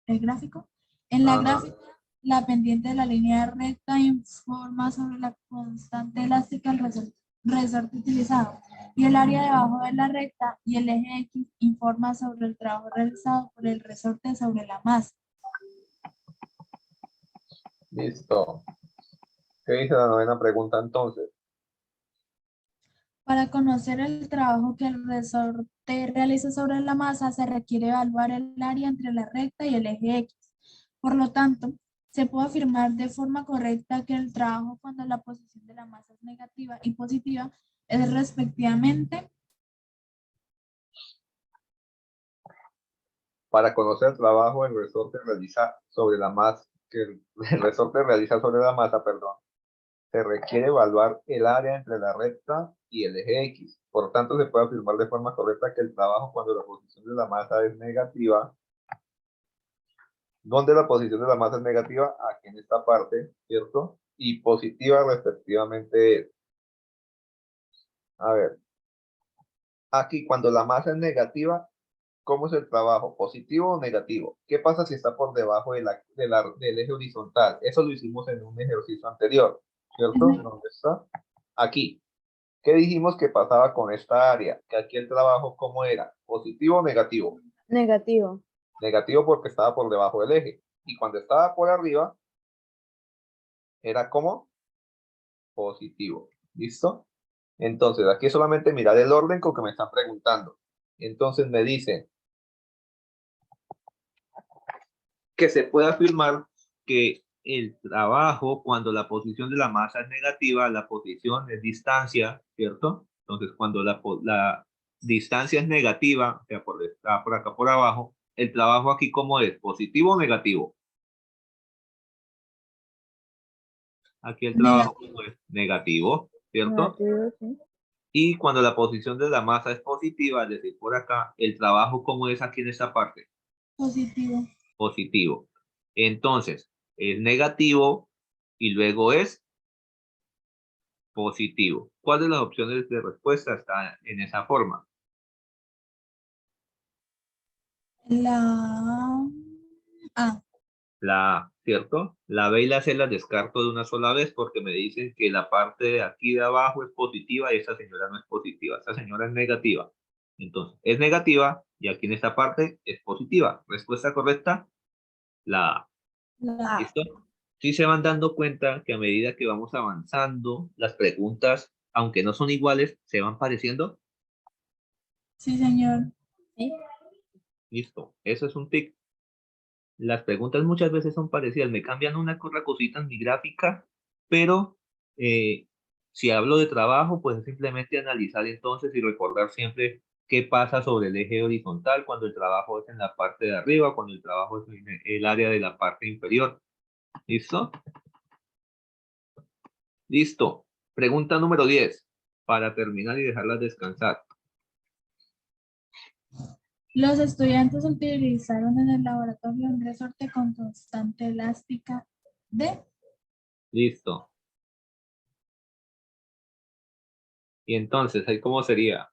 el gráfico. En la gráfica, la pendiente de la línea recta informa sobre la constante elástica del resorte utilizado y el área debajo de la recta y el eje X informa sobre el trabajo realizado por el resorte sobre la masa. Listo. ¿Qué dice la novena pregunta entonces? Para conocer el trabajo que el resorte realiza sobre la masa, se requiere evaluar el área entre la recta y el eje X. Por lo tanto, se puede afirmar de forma correcta que el trabajo cuando la posición de la masa es negativa y positiva es respectivamente. Para conocer el trabajo el resorte realiza sobre la masa, que el resorte realiza sobre la masa, perdón, se requiere evaluar el área entre la recta y el eje X. Por tanto, se puede afirmar de forma correcta que el trabajo cuando la posición de la masa es negativa, donde la posición de la masa es negativa, aquí en esta parte, ¿cierto? Y positiva respectivamente. A ver, aquí cuando la masa es negativa, ¿cómo es el trabajo? ¿Positivo o negativo? ¿Qué pasa si está por debajo del eje horizontal? Eso lo hicimos en un ejercicio anterior, ¿cierto? ¿Dónde está? Aquí. ¿Qué dijimos que pasaba con esta área? Que aquí el trabajo, ¿cómo era? ¿Positivo o negativo? Negativo. Negativo porque estaba por debajo del eje. Y cuando estaba por arriba, era como positivo. ¿Listo? Entonces, aquí solamente mirar el orden con que me están preguntando. Entonces me dicen que se puede afirmar que el trabajo, cuando la posición de la masa es negativa, la posición es distancia, ¿cierto? Entonces, cuando la distancia es negativa, o sea, está por acá por abajo, el trabajo aquí, ¿cómo es? ¿Positivo o negativo? Aquí el trabajo Negativo. ¿cómo es? Negativo, ¿cierto? Negativo, sí. Y cuando la posición de la masa es positiva, es decir, por acá, el trabajo, ¿cómo es aquí en esta parte? Positivo. Positivo. Entonces, es negativo y luego es positivo. ¿Cuál de las opciones de respuesta está en esa forma? La A. La A, ¿cierto? La B y la C las descarto de una sola vez porque me dicen que la parte de aquí de abajo es positiva y esta señora no es positiva. Esta señora es negativa. Entonces, es negativa y aquí en esta parte es positiva. Respuesta correcta, la A. La A. ¿Listo? Sí se van dando cuenta que a medida que vamos avanzando, las preguntas, aunque no son iguales, se van pareciendo. Sí, señor. Sí. Listo. Eso es un tic. Las preguntas muchas veces son parecidas, me cambian una otra cosita en mi gráfica, pero eh, si hablo de trabajo, pues es simplemente analizar entonces y recordar siempre qué pasa sobre el eje horizontal cuando el trabajo es en la parte de arriba, cuando el trabajo es en el área de la parte inferior. ¿Listo? Listo. Pregunta número 10, para terminar y dejarlas descansar. Los estudiantes utilizaron en el laboratorio un resorte con constante elástica de. Listo. Y entonces, ¿ahí cómo sería?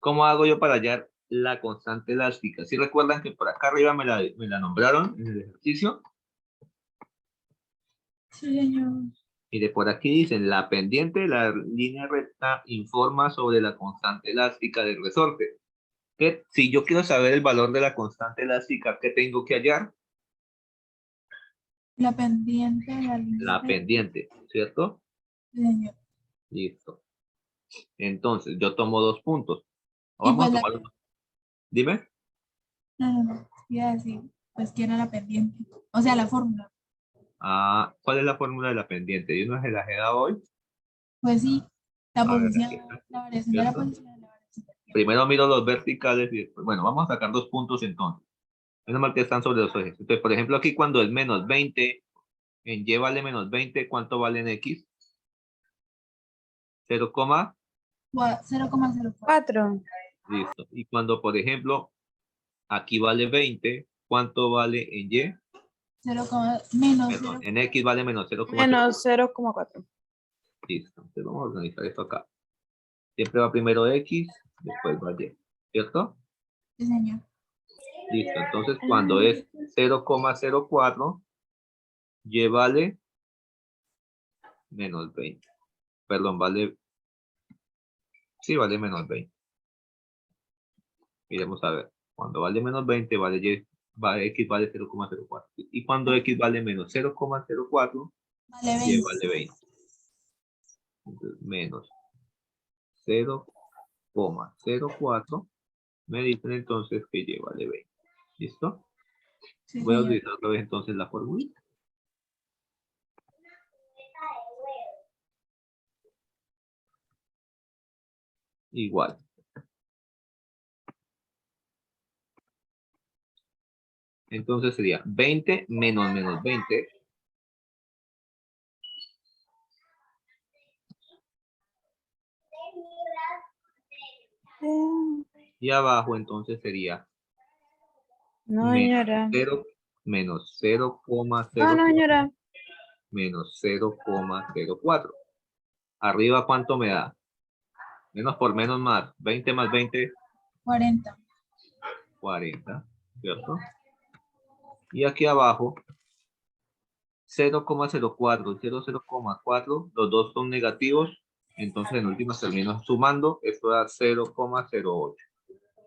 ¿Cómo hago yo para hallar la constante elástica? ¿Sí recuerdan que por acá arriba me la nombraron en el ejercicio? Sí, señor. Mire, por aquí dicen, la pendiente de la línea recta informa sobre la constante elástica del resorte. Que si yo quiero saber el valor de la constante elástica, ¿qué tengo que hallar? La pendiente de la línea La recta. pendiente, ¿cierto? Sí, señor. Listo. Entonces, yo tomo 2 puntos. Y Vamos a pues tomar uno. Dime. no. Iba a decir, pues que era la pendiente. O sea, la fórmula. Ah, ¿cuál es la fórmula de la pendiente? ¿Yo no se las he dado hoy? Pues sí, la A ver, posición, aquí está, la variación de la ¿cierto? posición de la variación del tiempo. Primero miro los verticales y después, bueno, vamos a sacar 2 puntos entonces. Menos mal que están sobre los ejes. Entonces, por ejemplo, aquí cuando es menos 20, en Y vale menos 20, ¿cuánto vale en X? 0, 0,04. 4. listo. Y cuando, por ejemplo, aquí vale 20, ¿cuánto vale en Y? 0, menos Perdón, 0. en X vale menos 0,0. Menos 0,4. Listo. Entonces vamos a organizar esto acá. Siempre va primero X, después va Y. ¿Cierto? Sí, señor. Listo. Entonces, cuando es 0,04, Y vale menos 20. Perdón, vale. Sí, vale menos 20. Miremos a ver. Cuando vale menos 20, vale Y, X vale 0,04. Y cuando X vale menos 0,04, Vale Y 20. vale 20. Entonces, menos 0,04 me dicen entonces que Y vale 20. ¿Listo? Sí, Voy a señor. utilizar otra vez entonces la fórmula. Igual. Entonces sería 20 menos menos 20. Y abajo entonces sería No, menos señora. 0 menos No, 0,04 no, señora. menos 0,04. Arriba, ¿cuánto me da? Menos por menos más. 20 más 20, 40. 40. ¿Cierto? Y aquí abajo, 0,04 y 0,04, los dos son negativos. Entonces, en últimas termino sumando. Esto da 0,08.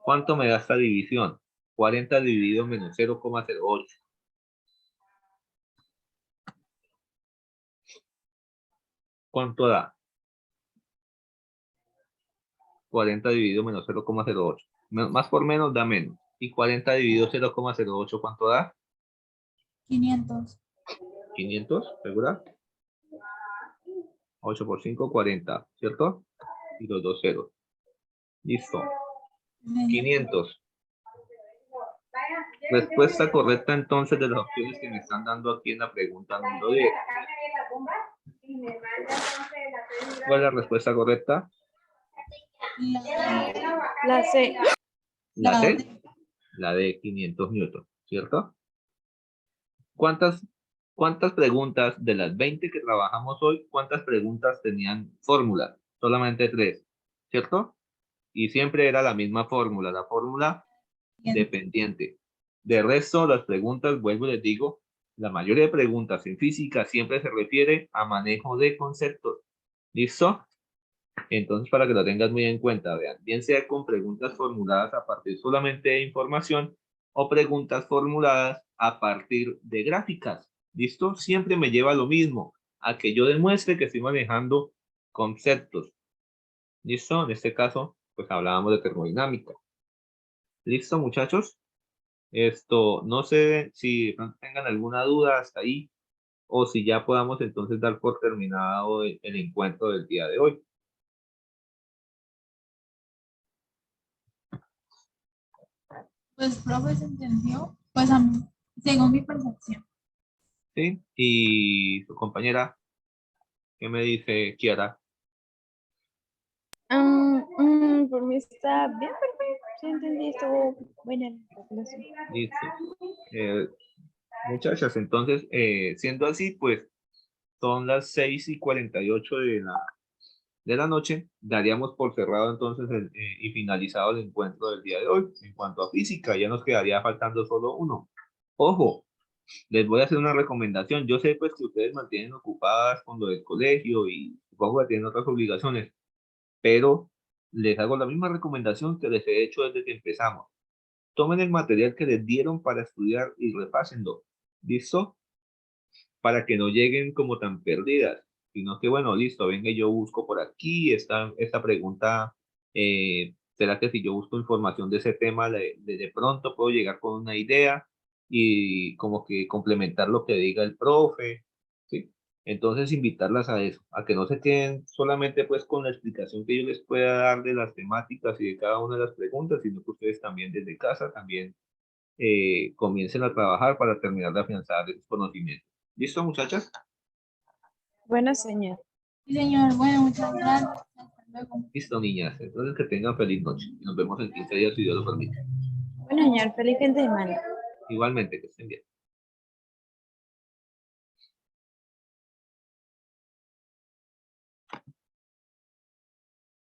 ¿Cuánto me da esta división? 40 dividido menos 0,08. ¿Cuánto da? 40 dividido menos 0,08. Más por menos da menos. Y 40 dividido 0,08, ¿cuánto da? 500. 500, ¿segura? 8 por 5, 40, ¿cierto? Y los dos ceros. Listo. Sí, señor. 500. Respuesta correcta entonces de las opciones que me están dando aquí en la pregunta número 10. ¿Cuál es la respuesta correcta? La La C. La La C, D. la de 500 newton, ¿cierto? ¿Cuántas preguntas de las 20 que trabajamos hoy, cuántas preguntas tenían fórmula? Solamente 3, ¿cierto? Y siempre era la misma fórmula, la fórmula dependiente. De resto, las preguntas, vuelvo y les digo, la mayoría de preguntas en física siempre se refiere a manejo de conceptos. ¿Listo? Entonces, para que lo tengas muy en cuenta, vean, bien sea con preguntas formuladas a partir solamente de información o preguntas formuladas a partir de gráficas. ¿Listo? Siempre me lleva a lo mismo, a que yo demuestre que estoy manejando conceptos. ¿Listo? En este caso, pues hablábamos de termodinámica. ¿Listo, muchachos? Esto, no sé si tengan alguna duda hasta ahí o si ya podamos entonces dar por terminado el encuentro del día de hoy. Pues, profe, ¿se entendió? Pues, a mí, según mi percepción. ¿Sí? Y su compañera, ¿qué me dice Kiara? Por mí está bien, perfecto. Sí, entendí, estuvo buena la clase. Listo. Muchachas, entonces, siendo así, pues son las 6:48 de la noche. Daríamos por cerrado entonces y finalizado el encuentro del día de hoy. En cuanto a física, ya nos quedaría faltando solo uno. Ojo, Les voy a hacer una recomendación. Yo sé pues que ustedes mantienen ocupadas con lo del colegio y supongo que tienen otras obligaciones, pero les hago la misma recomendación que les he hecho desde que empezamos. Tomen el material que les dieron para estudiar y repásenlo. ¿Listo? Para que no lleguen como tan perdidas, sino que bueno, listo, venga, yo busco por aquí, esta pregunta, ¿será que si yo busco información de ese tema, de pronto puedo llegar con una idea y como que complementar lo que diga el profe, ¿sí? Entonces invitarlas a eso, a que no se queden solamente pues con la explicación que yo les pueda dar de las temáticas y de cada una de las preguntas, sino que ustedes también desde casa también comiencen a trabajar para terminar de afianzar esos conocimientos. ¿Listo, muchachas? Bueno, señor. Sí, señor. Bueno, muchas gracias. Hasta luego. Listo, niñas. Entonces que tengan feliz noche. Nos vemos en 15 días si Dios lo permite. Bueno, señor, feliz fin de semana. Igualmente, que estén bien.